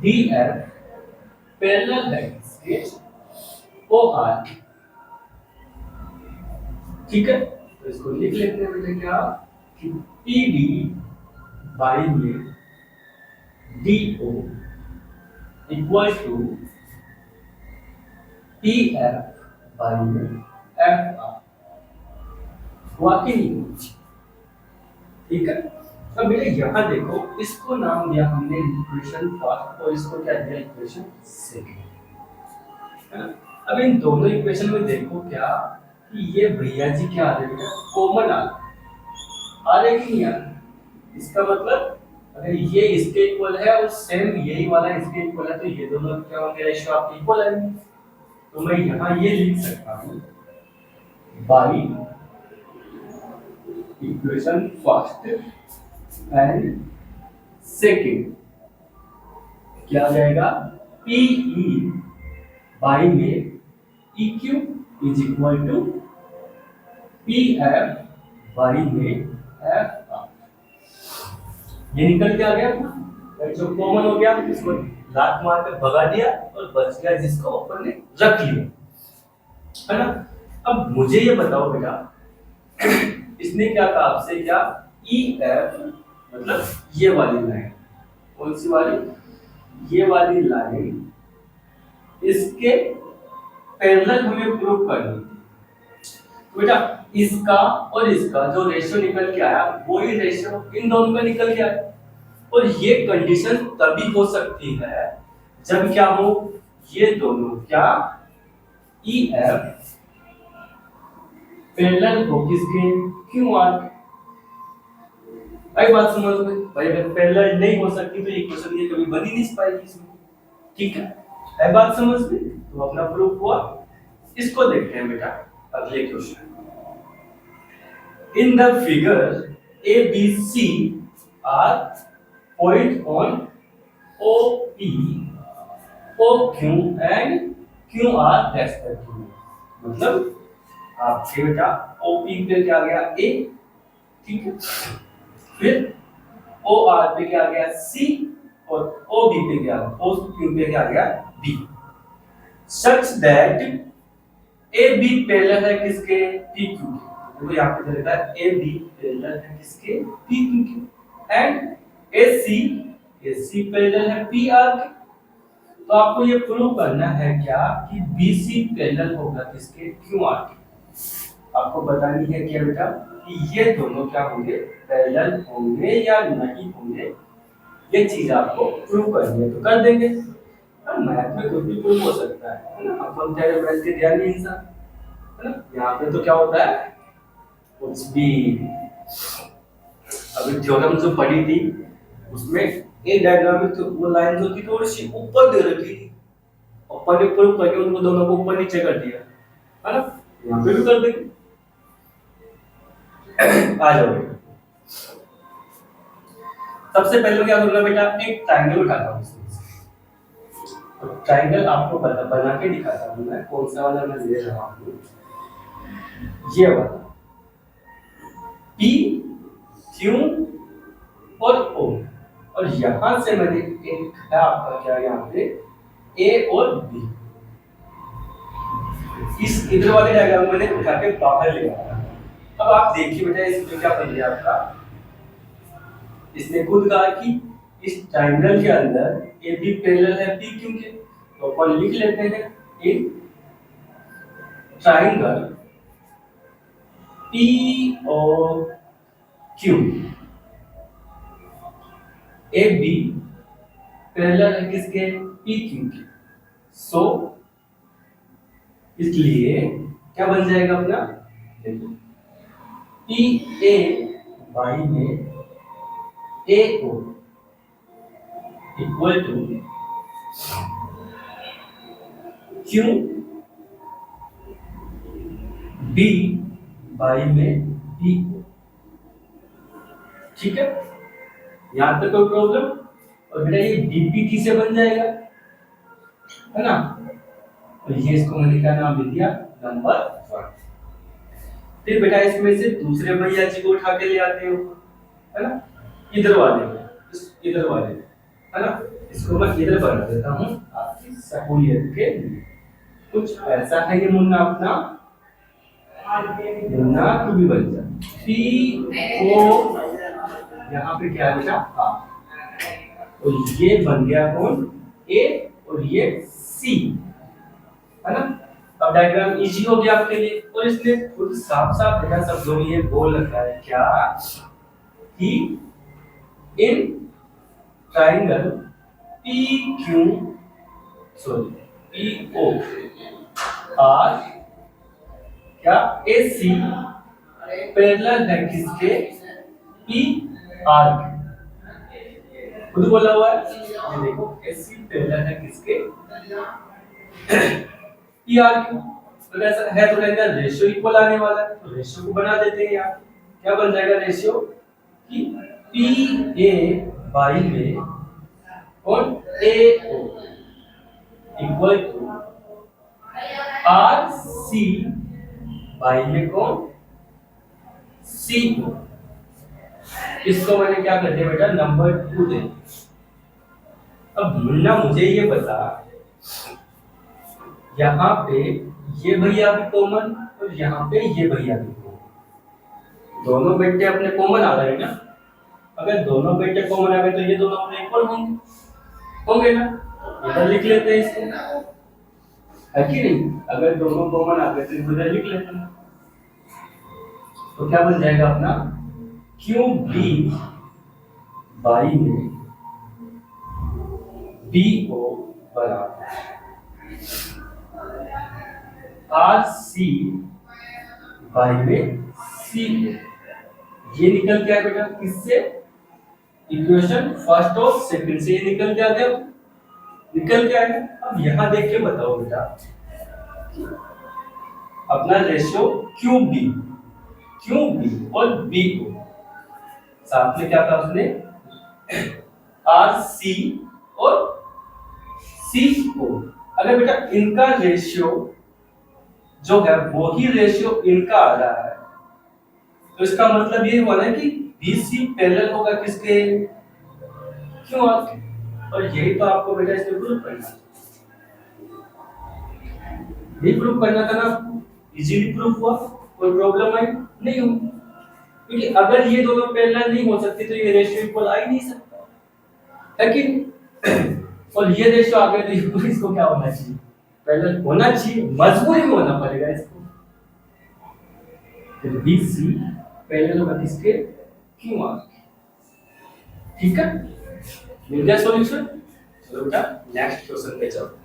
DF parallel है इसके OR, ठीक है। तो इसको लिख लेते हैं बेटे क्या, कि PD बाई में DO equal to PF by में FR, हुआ कि नहीं, ठीक है। अब बेटे यहाँ देखो, इसको नाम दिया हमने इक्वेशन फर्स्ट, और इसको क्या दिया, इक्वेशन सेकंड, है ना। अब इन दोनों इक्वेशन में देखो क्या, कि ये भैया जी क्या आ रहे हैं, कॉमन आ रहे कि नहीं आ रहे। इसका मतलब अगर ये इसके इक्वल है और सेम यही वाला इसके इक्वल है, तो ये दोनों क्या होंगे, रेशियो आपके इक्वल है। तो मैं यहाँ ये लिख सकता हूँ, by equation first and second क्या आ जाएगा, PE बाई में EQ is equal to PF by में FR। ये निकल के आ गया, जो कॉमन हो गया इसको लात मार कर भगा दिया, और बच गया जिसको अपन ने रख लिया, है ना। अब मुझे ये बताओ बेटा, इसने क्या कहा आपसे, क्या EF मतलब ये वाली लाइन, कौन सी वाली, ये वाली लाइन, इसके पैरेलल हमें प्रूव करनी थी। तो बेटा इसका और इसका जो रेशियो निकल के आया, वही रेशियो इन दोनों का निकल के आया, और ये कंडीशन तभी हो सकती है जब क्या हो, ये दोनों क्या ई एफ पैरेलल हो किसके, क्यू आर के। भाई बात समझ में भाई, अगर पैरेलल नहीं हो सकती तो ये क्वेश्चन ये कभी बन ही नहीं पाएगी इसमें। ठीक है बात समझ में, तो अपना प्रूफ हुआ। इसको देखते हैं बेटा अगले question. In the figure A B C are point on O P O Q and Q R respectively. मतलब आपके बेटा ओ पी पे क्या आ गया ए, ठीक है, फिर ओ आर पे क्या आ गया सी, और ओ बी पे क्या, ओ क्यू पे क्या आ गया B. Such that A B parallel है किसके, पी क्यू के। देखो यहाँ पे लिखा है ए बी पैरेलल है किसके, पी क्यू के, एंड ए सी पैरेलल है पी आर के। तो आपको ये प्रूव करना है क्या कि बी सी पैरेलल होगा किसके, क्यू आर के। आपको बतानी है क्या बेटा कि ये दोनों क्या होंगे, पैरेलल होंगे या नहीं होंगे, ये चीज आपको प्रूव करनी है। तो कर देंगे, मैथ में कुछ भी प्रूव हो सकता है ना, अपन तेरे मैथ के ध्यान नहीं इंसान है ना। यहाँ पे तो क्या होता है कुछ भी। अभी थ्योरम जो पढ़ी थी उसमें ए डायग्राम में तो वो लाइन जो थी थोड़ी सी ऊपर दे रखी थी, अपन ने प्रूव करके उनको दोनों को ऊपर नीचे कर दिया है ना। यहाँ पे भी कर देंगे। आ जाओ बेटा, सबसे पहले क्या करूंगा बेटा, एक ट्रायंगल उठाता हूँ। तो ट्रायंगल आपको बना के दिखाता हूँ मैं, कौन सा वाला मैं ले रहा हूँ, ये वाला P Q और O, और यहां से मैंने एक है आपका क्या यहाँ पे A और B। इस इधर वाले डायग्राम मैंने उठा के बाहर ले आया। अब आप देखिए बेटा इसमें क्या बन गया आपका, इसने खुद कहा कि इस ट्रायंगल के अंदर ए बी पैरेलल है पी क्यू के, तो अपन लिख लेते हैं एक ट्रायंगल पी और क्यू ए बी पैरेलल है किसके, पी क्यू के। सो इसलिए क्या बन जाएगा अपना, देखो पी ए बाई में A O equal to Q B by में बी। ठीक है, यहां तक कोई प्रॉब्लम। और बेटा ये बीपीटी से बन जाएगा है ना, तो ये इसको मैंने क्या नाम दे दिया, नंबर 1। फिर बेटा इसमें से दूसरे भैया जी को उठा के ले आते हो है ना, इधर वाले इधर वाले है ना, इसको मैं इधर बना देता हूँ आपकी सहूलियत के लिए। कुछ ऐसा है ये मुन्ना अपना, मुन्ना तू भी बन जा। पी ओ यहाँ पे क्या बेटा आ, और ये बन गया कौन, ए और ये सी है ना। अब डायग्राम इजी हो गया आपके लिए। और इसने खुद साफ साफ बेटा शब्दों में ये बोल रखा है क्या कि in triangle P Q sorry P O R क्या ए सी पैरेलल है किसके, पी आर के। खुद बोला हुआ है ये देखो, ए सी पैरेलल है किसके, पी आर के। तो ऐसा है तो क्या रेशियो इक्वल आने वाला है, तो रेशियो को बना देते हैं यहाँ। क्या बन जाएगा रेशियो कि पी ए बाई में और A O equal to R C by में कौन, सी को। इसको मैंने क्या कर दिया बेटा, नंबर 2 दे। अब मुन्ना मुझे ये बता, यहाँ पे ये भैया भी कॉमन और यहाँ पे ये भैया भी कॉमन, दोनों बेटे अपने कॉमन आ रहे हैं ना। अगर दोनों बेटे कॉमन आ गए तो ये दोनों अपने इक्वल होंगे ना। इधर लिख लेते हैं इसको, है कि नहीं। अगर दोनों कॉमन आ गए तो इधर लिख लेते हैं, तो क्या बन जाएगा अपना क्यू बी बाई में बी ओ बराबर आर सी बाई में सी ओ। ये निकल के आया बेटा किससे, इक्वेशन फर्स्ट और सेकंड से ये निकल के आ गया, निकल के आया। अब यहां देख के बताओ बेटा अपना रेशियो क्यू बी और बी को साथ में क्या था उसने आर सी और सी को। अगर बेटा इनका रेशियो जो है वो ही रेशियो इनका आ रहा है तो इसका मतलब ये हुआ ना कि बी सी पैरेलल होगा किसके, क्यों आर। और यही तो आपको बेटा इसमें प्रूव करना है, ये प्रूव करना था ना, इजीली प्रूफ हुआ, कोई प्रॉब्लम आई नहीं हुई। क्योंकि अगर ये दोनों पैरेलल नहीं हो सकते तो ये रेशियो इक्वल आ ही नहीं सकता है कि नहीं? और ये रेशियो आ गया तो इसको क्या होना चाहिए, पैरेलल होना चाहिए, मजबूरी में होना पड़ेगा इसको। तो बी सी पैरेलल होगा किसके, क्यू आर। ठीक है, मिल गया सॉल्यूशन। चलो बेटा नेक्स्ट क्वेश्चन पे चलो।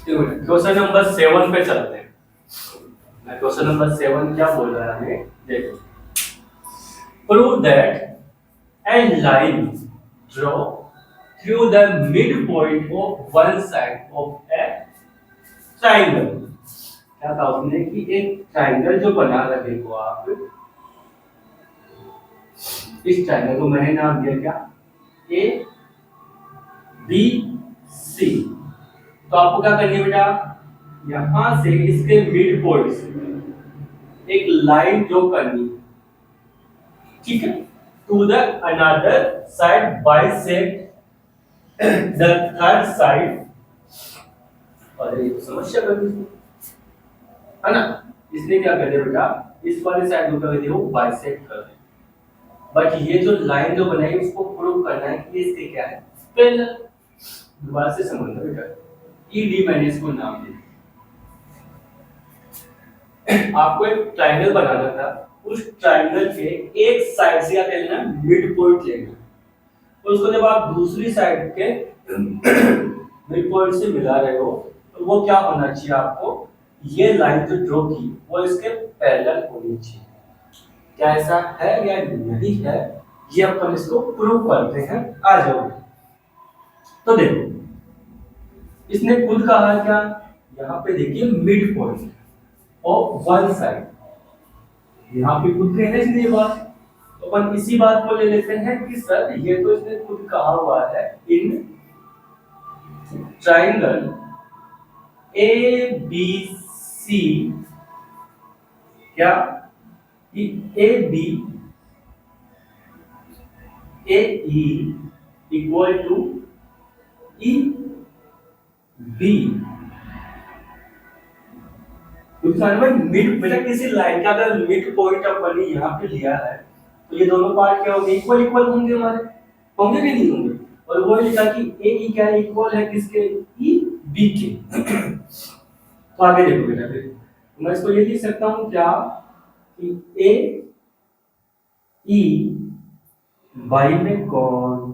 क्वेश्चन नंबर 7 पे चलते हैं। क्वेश्चन नंबर 7 क्या बोल रहा है हमें, देखो। Prove that A line draw through the mid point of one side of A triangle. क्या था उसने कि एक ट्राइंगल जो बना रहा, देखो आप इस ट्राइंगल को मैंने नाम दिया क्या, ए बी सी। तो आपको क्या करनी है बेटा, यहां से इसके मिड पॉइंट से एक लाइन ड्रॉ करनी, ठीक है, to the another side bisect the third side. और ये समस्या कर दी है ना, इसने क्या कर दिया बेटा, इस वाली साइड को कर दिया वो बाइसेक्ट कर दिया। बट ये जो लाइन जो बनाई उसको प्रूव करना है कि इसके क्या है, पैरेलल। दोबारा से समझना बेटा, ईडी मैंने इसको नाम दिया। आपको एक ट्रायंगल बनाना था, उस ट्रायंगल के एक साइड से क्या लेना, मिड पॉइंट लेना, और उसको जब आप दूसरी साइड के मिड पॉइंट से मिला रहे हो तो वो क्या होना चाहिए, आपको ये लाइन जो ड्रॉ की वो इसके पैरेलल होनी चाहिए। क्या ऐसा है या नहीं है, ये अपन इसको प्रूव करते हैं। आ जाओ। तो देखो इसने खुद कहा क्या, यहाँ पे देखिए mid point of one side, यहाँ पे खुद कहना इसने ये बात, तो अपन इसी बात को ले लेते हैं कि सर ये तो इसने खुद कहा हुआ है इन ट्राइंगल ए बी सी, क्या A B A E equal to E B. Mid बेटा किसी लाइन का अगर मिड पॉइंट अपन ने यहाँ पे लिया है तो ये दोनों पार्ट क्या होंगे, इक्वल इक्वल होंगे, हमारे होंगे कि नहीं होंगे। और वो लिखा कि ए ई क्या इक्वल है किसके, ई बी के। तो आगे देखो बेटा, फिर मैं इसको ये लिख सकता हूँ क्या कि ए ई बाई में कौन,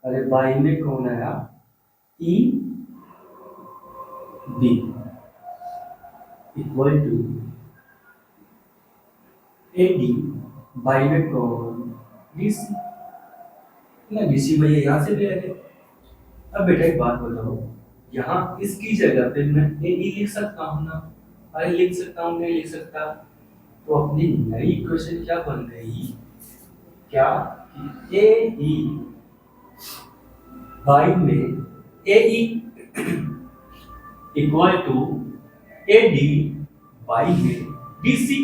अरे बाई में कौन आया, E B equal to A D by में कौन, डी सी। ना डी सी भैया यहाँ से भी आ गए। अब बेटा एक बात बताओ, यहाँ इसकी जगह पे मैं ए ई लिख सकता हूँ ना, अरे लिख सकता हूँ, नहीं लिख सकता। तो अपनी नई इक्वेशन क्या बन गई, क्या ए ई बाई में A E equal to A D by में डी सी।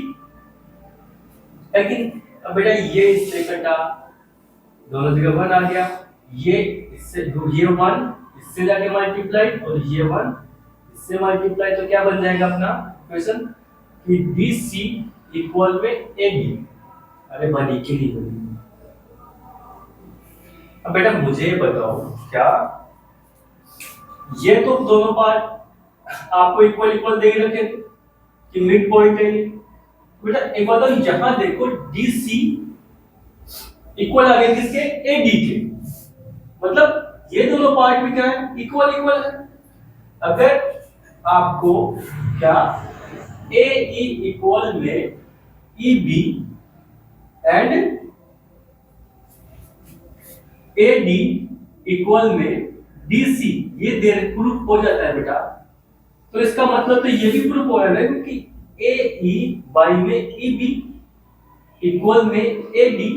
लेकिन अब बेटा ये इससे कटा, दोनों जगह 1 आ गया, ये इससे ये 1 इससे जाके मल्टीप्लाई और ये 1 इससे मल्टीप्लाई, तो क्या बन जाएगा अपना इक्वेशन कि बी सी इक्वल में ए डी। अरे बनी कि नहीं बनी। अब बेटा मुझे बताओ, क्या ये तो दोनों पार्ट आपको इक्वल इक्वल दे रखे कि मिड पॉइंट है ये। बेटा एक बात तो यहां देखो डी सी इक्वल आ गए किसके, ए डी के, मतलब ये दोनों पार्ट भी क्या है, इक्वल इक्वल है। अगर आपको क्या ए ई इक्वल में E B and A D equal में डी सी ये दे प्रूफ हो जाता है बेटा, तो इसका मतलब तो ये भी प्रूफ हो रहा है कि ए ई बाई में ई बी इक्वल में ए डी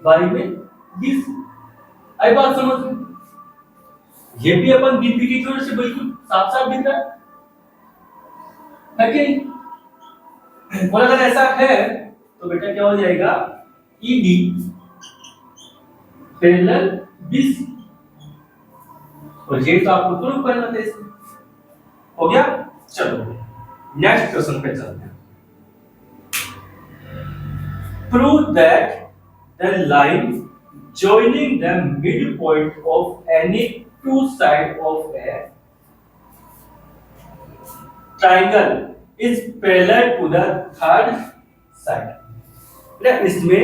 बाई में डी सी। आई बात समझ में? ये भी अपन बीपी की थ्योरी से बिल्कुल साफ साफ दिख रहा है कि? और अगर ऐसा है तो बेटा क्या हो जाएगा, E D parallel B C, और ये तो आपको प्रूफ करना था इसमें। हो गया? चलो नेक्स्ट क्वेश्चन पे चलते हैं। Prove that the line joining the midpoint of any two sides of a triangle is parallel to the third side. इसमें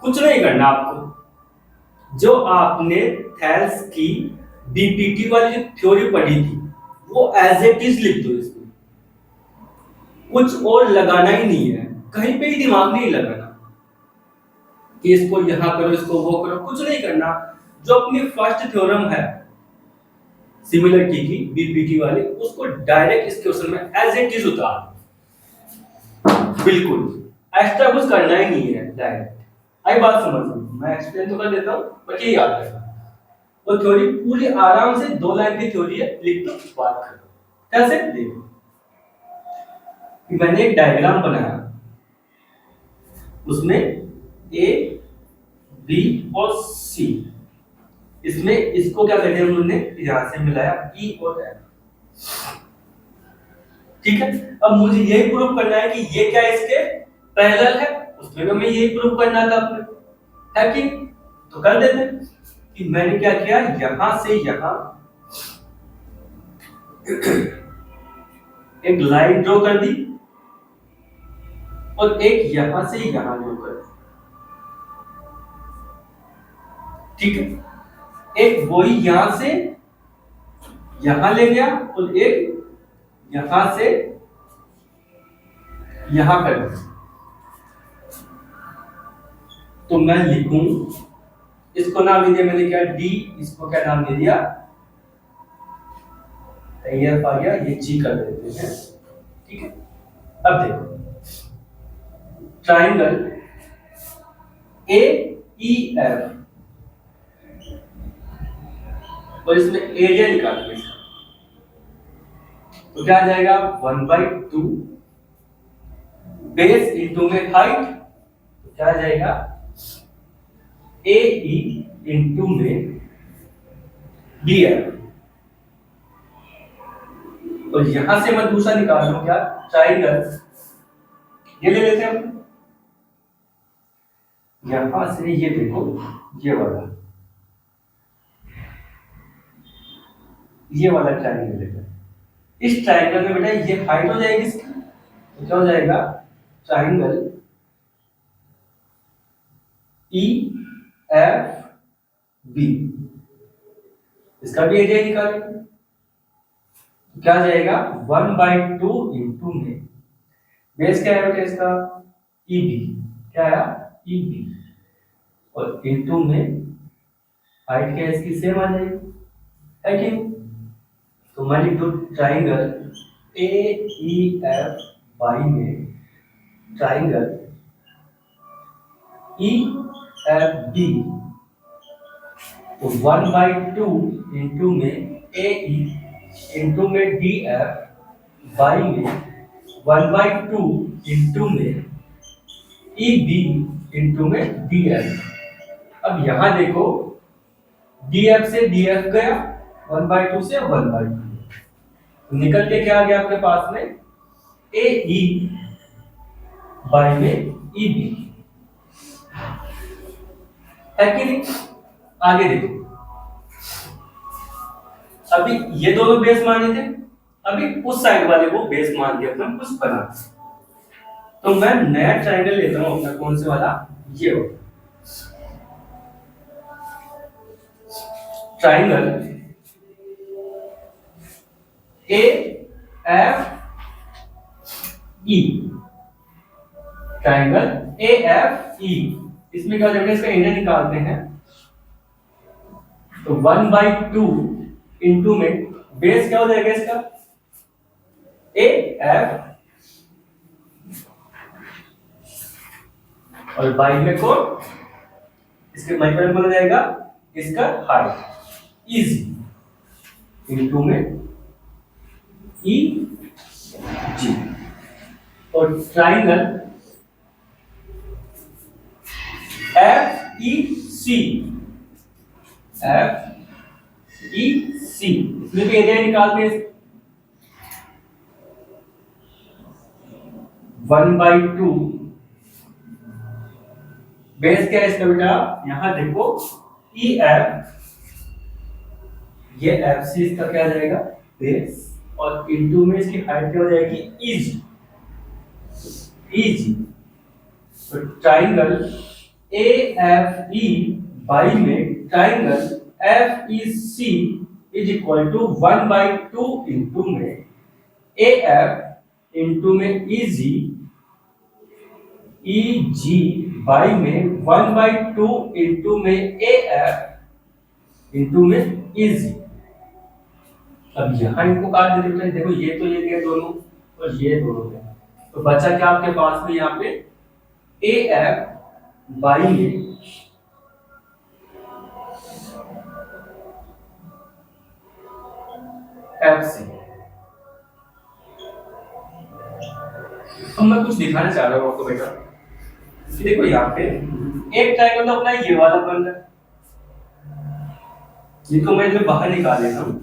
कुछ नहीं करना आपको, जो आपने थेल्स की बीपीटी वाली जो थ्योरी पढ़ी थी वो एज इट इज लिख दो इसमें, कुछ और लगाना ही नहीं है, कहीं पे ही दिमाग नहीं लगाना कि इसको यहां करो इसको वो करो, कुछ नहीं करना। जो अपनी फर्स्ट थ्योरम है सिमिलरिटी की बीपीटी वाली, उसको डायरेक्ट इस क्वेश्चन में एज इट इज उतार, बिल्कुल एक्स्ट्रा कुछ करना ही नहीं है, डायरेक्ट। आई बात समझ में? मैं एक्सप्लेन तो कर देता हूं बट ये याद रखना, वो थ्योरी पूरी आराम से 2 लाइन की थ्योरी है, लिख दो बात करो। कैसे? देखो मैंने एक डायग्राम बनाया, उसमें ए बी और सी, इसमें इसको क्या कहते हैं हमने यहां से मिलाया ई और एफ, ठीक है। अब मुझे यही प्रूव करना है कि ये क्या इसके पैरेलल है, उसमें भी हमें यही प्रूव करना था अपने, है कि? तो कर देते कि मैंने क्या किया, यहां से यहां एक लाइन ड्रॉ कर दी और एक यहां से यहां ड्रॉ कर दी, ठीक है। एक वही यहां से यहां ले गया और एक यहां से यहां कर दिया। तो मैं लिखूं, इसको नाम दे दिया मैंने क्या, डी, इसको क्या नाम दे दिया, एफ आ गया, ये जी कर देते हैं, ठीक है। अब देखो ट्राइंगल ए ई एफ, और इसमें एरिया निकालेंगे इसका, तो क्या आ जाएगा 1/2 बेस इंटू में हाइट, तो क्या आ जाएगा ए ई इंटू में डी एफ, और यहां से मैं दूसरा निकाल लूं क्या, ट्राइंगल ये ले लेते हैं हम, यहां से ये देखो ये वाला ट्राइंगल लेते हैं। इस ट्राइंगल में बेटा ये हाइट हो जाएगी इसकी, तो क्या हो जाएगा ट्राइंगल ई एफ बी, इसका भी एरिया निकालेंगे, क्या आ जाएगा 1/2 इंटू में बेस क्या है बेटा इसका ई बी, क्या आया ई बी, और इंटू में हाइट क्या है इसकी सेम आ जाएगी, है कि? तो मैं लिख दूं triangle A E F by में ट्राइंगल ई एफ बी, तो 1/2 इंटू में ए ई इंटू में डी एफ बाई में 1/2 इंटू में ई बी इंटू में डी एफ। अब यहां देखो डी एफ से डी एफ गया, 1/2 से 1/2, तो निकल के क्या आ गया आपके पास में ए ई बाई में ई बी, है कि नहीं? आगे देखो, अभी ये दोनों बेस माने थे, अभी उस साइड वाले को बेस मान के अपना कुछ बना, तो मैं नया ट्रायंगल लेता हूं अपना, कौन से वाला, ये वाला, triangle A F E, triangle A F ई, इसमें क्या हो जाएगा, इसका एरिया निकालते हैं। तो 1/2 इंटू में बेस क्या हो जाएगा इसका, ए एफ, और बाई में कौन, इसके मल्टीपल बन जाएगा इसका हाइट इजी इंटू में ई जी। और ट्राइंगल एफ ई सी, एफ ई सी, इसमें भी एरिया निकालते हैं। 1/2 बेस क्या है इसका बेटा, यहां देखो ई एफ, ये एफ सी इसका क्या आ जाएगा बेस, और इंटू में इसकी हाइट क्या हो जाएगी इजी, इजी। तो triangle A F E by में triangle F E C is equal to 1/2 into में ए एफ इंटू में इजी, ई जी बाई में 1/2 इंटू में ए एफ इंटू में इजी। अब यहां इनको काट देते हैं, देखो ये तो ये गए दोनों और ये दोनों गए, तो बचा क्या आपके पास में यहाँ पे ए एफ बाई में एफ सी। अब मैं कुछ दिखाना चाह रहा हूँ आपको बेटा, देखो यहाँ पे एक ट्रायंगल तो अपना ये वाला बन रहा है, ये तो मैं इधर बाहर निकाल लेता हूँ,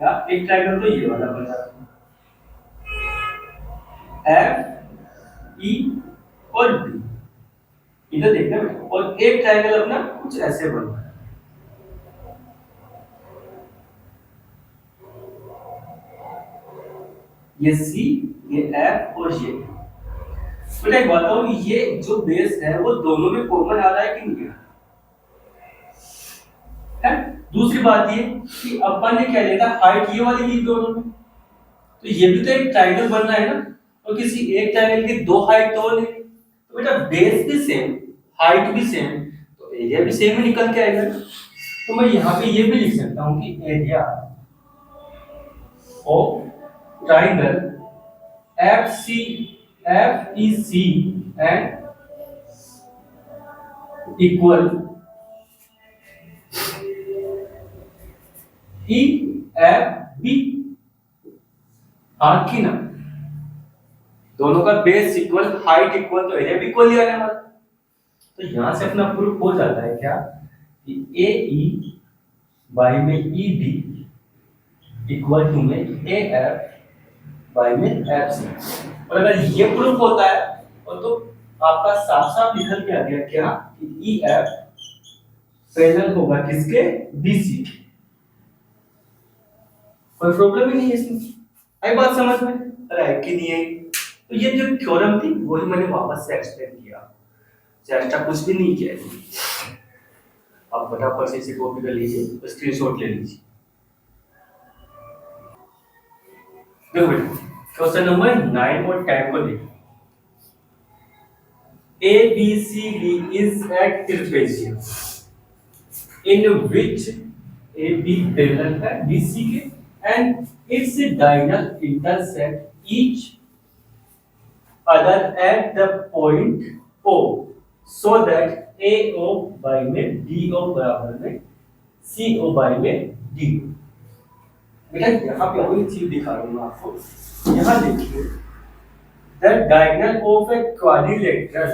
या एक ट्रायंगल तो ये वाला बन रहा है एफ ई और बी, इधर देखना बेटा, और एक ट्रायंगल अपना कुछ ऐसे बन रहा है। ये सी, ये एफ और ये बेटा, एक बात बताओ, ये जो बेस है वो दोनों में कॉमन आ रहा है कि नहीं है? दूसरी बात ये कि अपन ने क्या लिया था, हाइट ये वाली ली दोनों में, तो ये भी तो एक ट्रायंगल बन रहा है ना, और किसी एक ट्रायंगल की दो हाइट तो नहीं, तो बेटा बेस भी सेम, हाइट भी सेम, तो एरिया भी सेम ही निकल के आएगा। तो मैं यहाँ पे ये भी लिख सकता हूँ कि area of triangle F C, F E C and equal E F B, हाँ की ना, दोनों का बेस इक्वल, हाइट इक्वल, तो एरिया भी इक्वल ही आने वाला। तो यहां से अपना प्रूफ हो जाता है क्या कि ए ई बाई में ई बी इक्वल टू में ए एफ बाई में एफ सी। और अगर ये प्रूफ होता है और तो आपका साफ साफ निकल के आ गया क्या कि ई एफ पैरेलल होगा किसके, बी सी के। कोई प्रॉब्लम ही नहीं है इसमें, आई बात समझ में, अरे कि नहीं है। तो ये जो थ्योरम थी वही मैंने वापस से एक्सप्लेन किया, एक्स्ट्रा कुछ भी नहीं किया है। आप फटाफट से इसे कॉपी कर लीजिए, स्क्रीनशॉट ले लीजिए। देखो बेटा, क्वेश्चन नंबर 9 और 10 को देखो। A B C D is a trapezium in which A B parallel है B C के and its diagonal intersect each other at the point O, so that AO by में DO बराबर में CO by में D। बेटा यहाँ पे वही चीज दिखा रहा हूँ मैं आपको, यहाँ देखिए the diagonal of a quadrilateral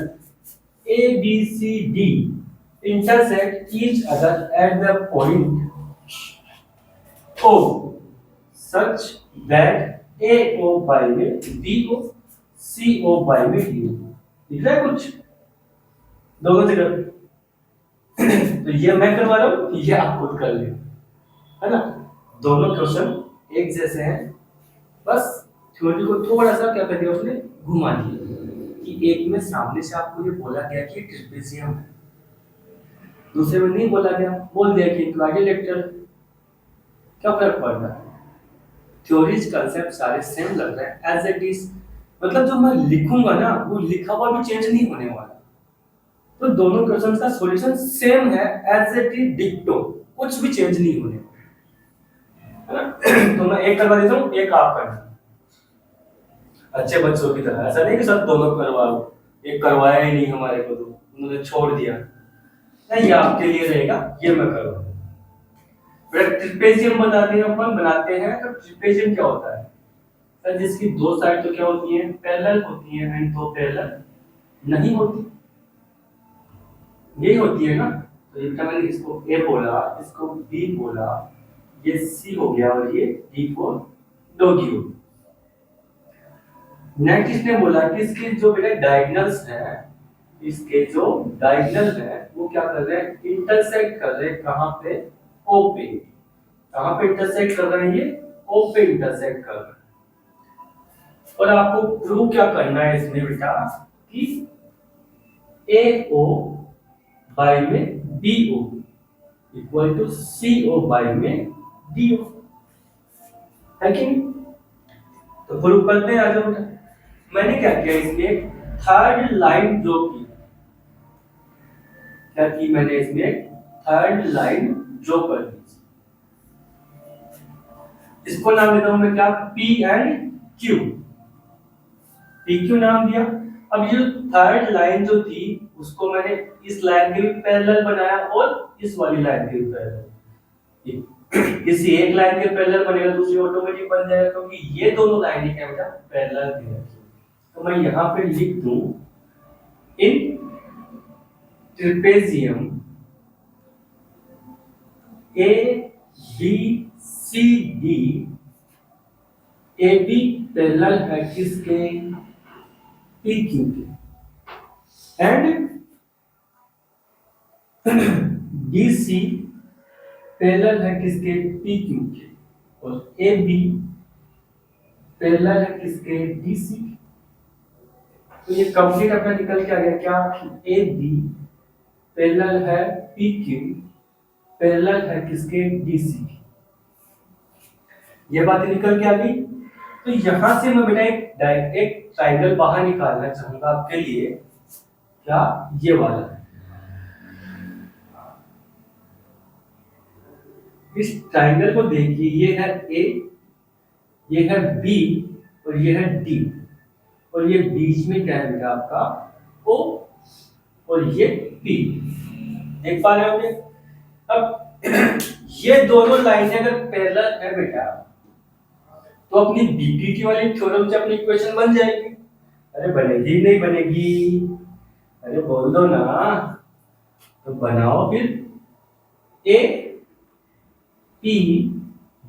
ABCD intersect each other at the point O such that AO by में DO CO by में DO। दिख रहा है कुछ दोनों जगह? तो ये मैं करवा रहा हूँ, ये आप खुद कर ले, है ना। दोनों क्वेश्चन एक जैसे हैं, बस थ्योरी को थोड़ा सा क्या कर दिया उसने, घुमा दिया कि एक में सामने से आपको ये बोला गया कि ट्रेपेजियम है, दूसरे में नहीं बोला गया, बोल दिया कि क्वाड्रिलेटरल, क्या फर्क पड़ रहा है? थ्योरीज कंसेप्ट सारे सेम लग रहे हैं एज इट इज, मतलब जो मैं लिखूंगा ना वो लिखा हुआ भी चेंज नहीं होने वाला। तो दोनों क्वेश्चंस का सॉल्यूशन सेम है एज इट इज डिक्टो, कुछ भी चेंज नहीं होने वाला, है ना? तो मैं एक करवा देता हूँ, एक आप करना, अच्छे बच्चों की तरह। ऐसा नहीं कि सब दोनों करवा लो, एक करवाया ही नहीं हमारे को तो उन्होंने छोड़ दिया, नहीं ये आपके लिए रहेगा, ये मैं करूँगा। फिर ट्रिपेजियम बताते हैं अपन, बनाते हैं। तो ट्रिपेजियम क्या होता है सर? जिसकी दो साइड तो क्या होती है, पैरेलल होती है, एंड दो पैरेलल नहीं होती, यही होती है ना। तो ये मैंने इसको ए बोला, इसको बी बोला, ये सी हो गया और ये डी को डॉगी हो। नेक्स्ट इसने बोला कि इसके जो बेटा डायगोनल्स है, इसके जो डायगोनल है वो क्या कर रहे हैं, इंटरसेक्ट कर रहे हैं, कहां पे, ओ पे। कहां पे इंटरसेक्ट कर रहे हैं ये, ओ पे इंटरसेक्ट कर रहे हैं। और आपको प्रूव क्या करना है इसमें बेटा कि ए ओ बाई में B O equal to C O by में डी ओ, है कि नहीं? तो प्रूव करते हैं, आ जाओ बेटा। मैंने क्या किया, इसमें थर्ड लाइन जो की, क्या की मैंने इसमें थर्ड लाइन जो कर दी, इसको नाम देता हूं मैं क्या, P and Q, P Q नाम दिया। अब ये थर्ड लाइन जो थी उसको मैंने इस लाइन के भी पैरेलल बनाया और इस वाली लाइन के भी पैरेलल। किसी एक लाइन के पैरेलल बनेगा, दूसरी ऑटोमेटिक बन जाएगा, क्योंकि ये दोनों लाइनें क्या बेटा पैरेलल थी। तो मैं यहां पे लिख दूं, in trapezium A B C D, A B parallel है किसके, पी क्यू के, एंड डी सी पैरेलल है किसके, पी क्यू के, और ए बी पैरेलल है किसके, डी सी के। तो ये कंप्लीट अपना निकल के आ गया क्या, ए बी पैरेलल है पी क्यू, पैरेलल है किसके, डी सी के। ये बातें निकल के आ गई। तो यहां से मैं बेटा एक ट्रायंगल बाहर निकालना चाहूंगा आपके लिए, क्या, ये वाला। इस ट्रायंगल को देखिए, ये है ए, ये है बी और ये है डी, और ये बीच में क्या है बेटा आपका ओ, और ये पी, देख पा रहे होंगे। अब ये दोनों लाइनें अगर पैरेलल है बेटा, तो अपनी बीपीटी वाली थ्योरम से अपनी इक्वेशन बन जाएगी। अरे बनेगी नहीं बनेगी, अरे बोल दो ना, तो बनाओ फिर, ए पी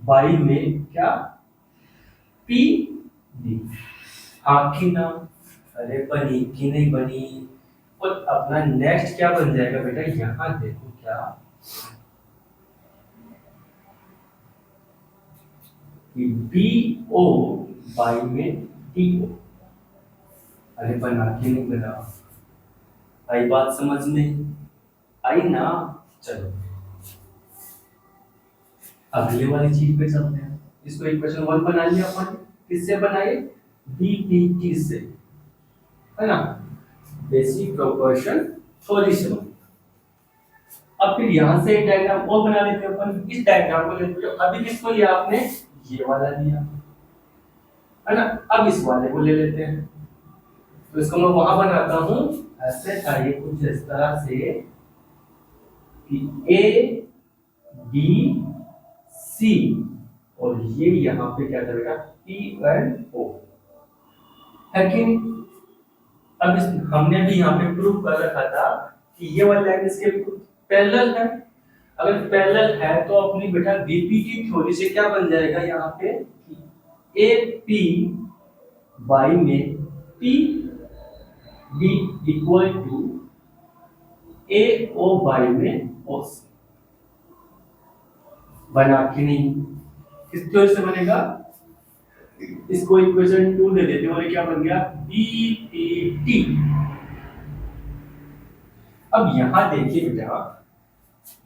बाई में क्या, पी डी, हाँ की ना, अरे बनी की नहीं बनी। और अपना नेक्स्ट क्या बन जाएगा बेटा, यहां देखो क्या, बी ओ बाई में डी ओ। अरे बना के नहीं बना, आई बात समझ में आई ना। चलो अगले वाली चीज पे चलते हैं। इसको इक्वेशन 1 बना लिया अपन, किससे बनाए, बीपीटी से, है ना, बेसिक प्रोपोर्शन थ्योरी से। अब फिर यहां से एक डायग्राम और बना लेते हैं अपन, इस डायग्राम को लेते हैं। अभी किसको लिया आपने, ये वाला लिया, है ना। अब इस वाले को ले लेते हैं, तो इसको मैं वहां बनाता हूं, ऐसे चाहिए कुछ इस तरह से कि ए बी सी, और ये यहाँ पे क्या करेगा, पी एंड ओ, है कि नहीं। अब हमने भी यहाँ पे प्रूव कर रखा था कि ये वाला लाइन इसके पैरेलल है। अगर पैरेलल है तो अपनी बेटा बीपीटी थ्योरी से क्या बन जाएगा, यहाँ पे ए पी बाई में P D equal to A O by में ओ सी। बना कि नहीं, किस थ्योरी से बनेगा, इसको इक्वेशन 2 दे देते हैं, और क्या बन गया, बीपीटी। अब यहां देखिए बेटा,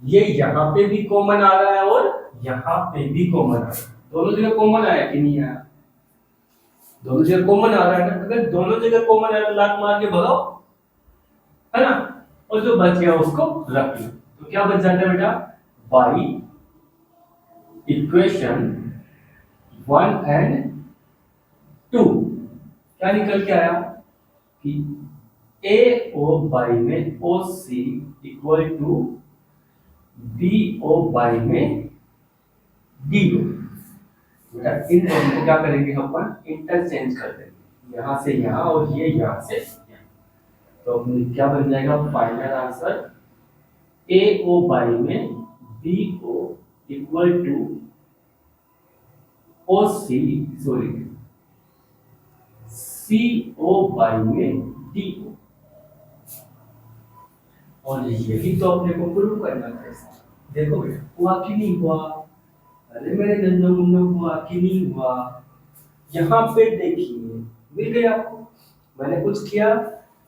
ये यहाँ पे भी कॉमन आ रहा है और यहाँ पे भी कॉमन आ रहा है। दोनों जगह कॉमन आया कि नहीं आया? दोनों जगह कॉमन आ रहा है ना। अगर दोनों जगह कॉमन आया तो लात मार के भगाओ, है ना, और जो बच गया उसको रख लो। तो क्या बच जाता है बेटा? बाई इक्वेशन 1 एंड 2 क्या निकल के आया कि ए ओ बाई में O C equal to B O by में डी ओ। बेटा इन दोनों को क्या करेंगे हम अपन इंटरचेंज कर देंगे, यहाँ से यहाँ और ये यहाँ से यहाँ। तो क्या बन जाएगा final answer? A O by में B O equal to O C, sorry C O by में डी ओ। और यही तो अपने को प्रूव करना था। देखो बेटा हुआ कि नहीं हुआ? अरे मेरे गंजा मुन्ना हुआ कि नहीं हुआ? यहाँ पे देखिए मिल गया आपको। मैंने कुछ किया,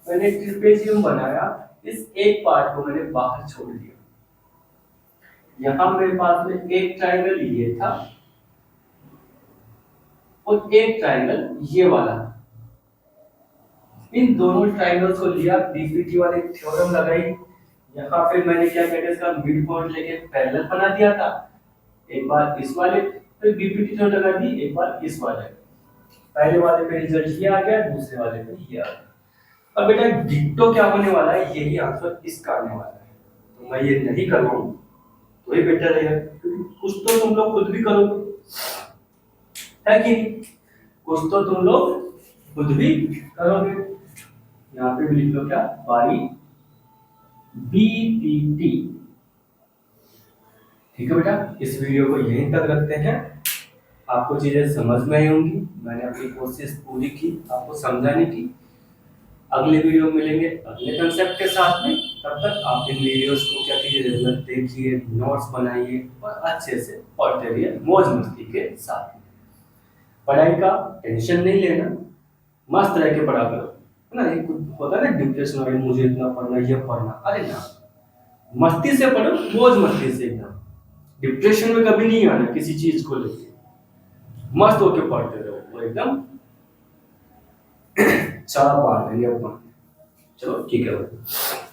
मैंने ट्रिपेजियम बनाया, इस एक पार्ट को मैंने बाहर छोड़ दिया। यहाँ मेरे पास में एक ट्रायंगल ये था और एक ट्रायंगल ये वाला। इन दोनों ट्रायंगल्स को लिया, बीपीटी वाले थ्योरम लगाई। यहाँ पे मैंने क्या किया, इसका मिड पॉइंट लेके पैरेलल बना दिया था। एक बार इस वाले पे बीपीटी थ्योरम लगा दी, एक बार इस वाले। पहले वाले पे रिजल्ट ये आ गया, दूसरे वाले पे ये आ गया। अब बेटा डिक्टो क्या होने वाला है, यही आंसर इसका आने वाला है। तो मैं ये नहीं कर रहा हूँ तो ही बेटर रहेगा, क्योंकि कुछ तो तुम लोग खुद भी करोगे, है कि नहीं? कुछ तो तुम लोग खुद भी करोगे। यहाँ पे भी लिख लो क्या, बाई बीपीटी। ठीक है बेटा, इस वीडियो को यहीं तक रखते हैं। आपको चीजें समझ में आई होंगी, मैंने अपनी कोशिश पूरी की आपको समझाने की। अगले वीडियो में मिलेंगे अगले कंसेप्ट के साथ में। तब तक आप इन वीडियोस को क्या कीजिए, रेगुलर देखिए, नोट्स बनाइए और अच्छे से पढ़ते रहिए मौज मस्ती के साथ। पढ़ाई का टेंशन नहीं लेना, मस्त रह के पढ़ा करो, है ना। एक होता है ना डिप्रेशन वाले, मुझे इतना पढ़ना, ये पढ़ना, अरे ना, मस्ती से पढ़ो, मौज मस्ती से एकदम। डिप्रेशन में कभी नहीं आना किसी चीज को लेके, मस्त होके पढ़ते रहो, वो एकदम चारा पार लेंगे अपन। चलो ठीक है भाई।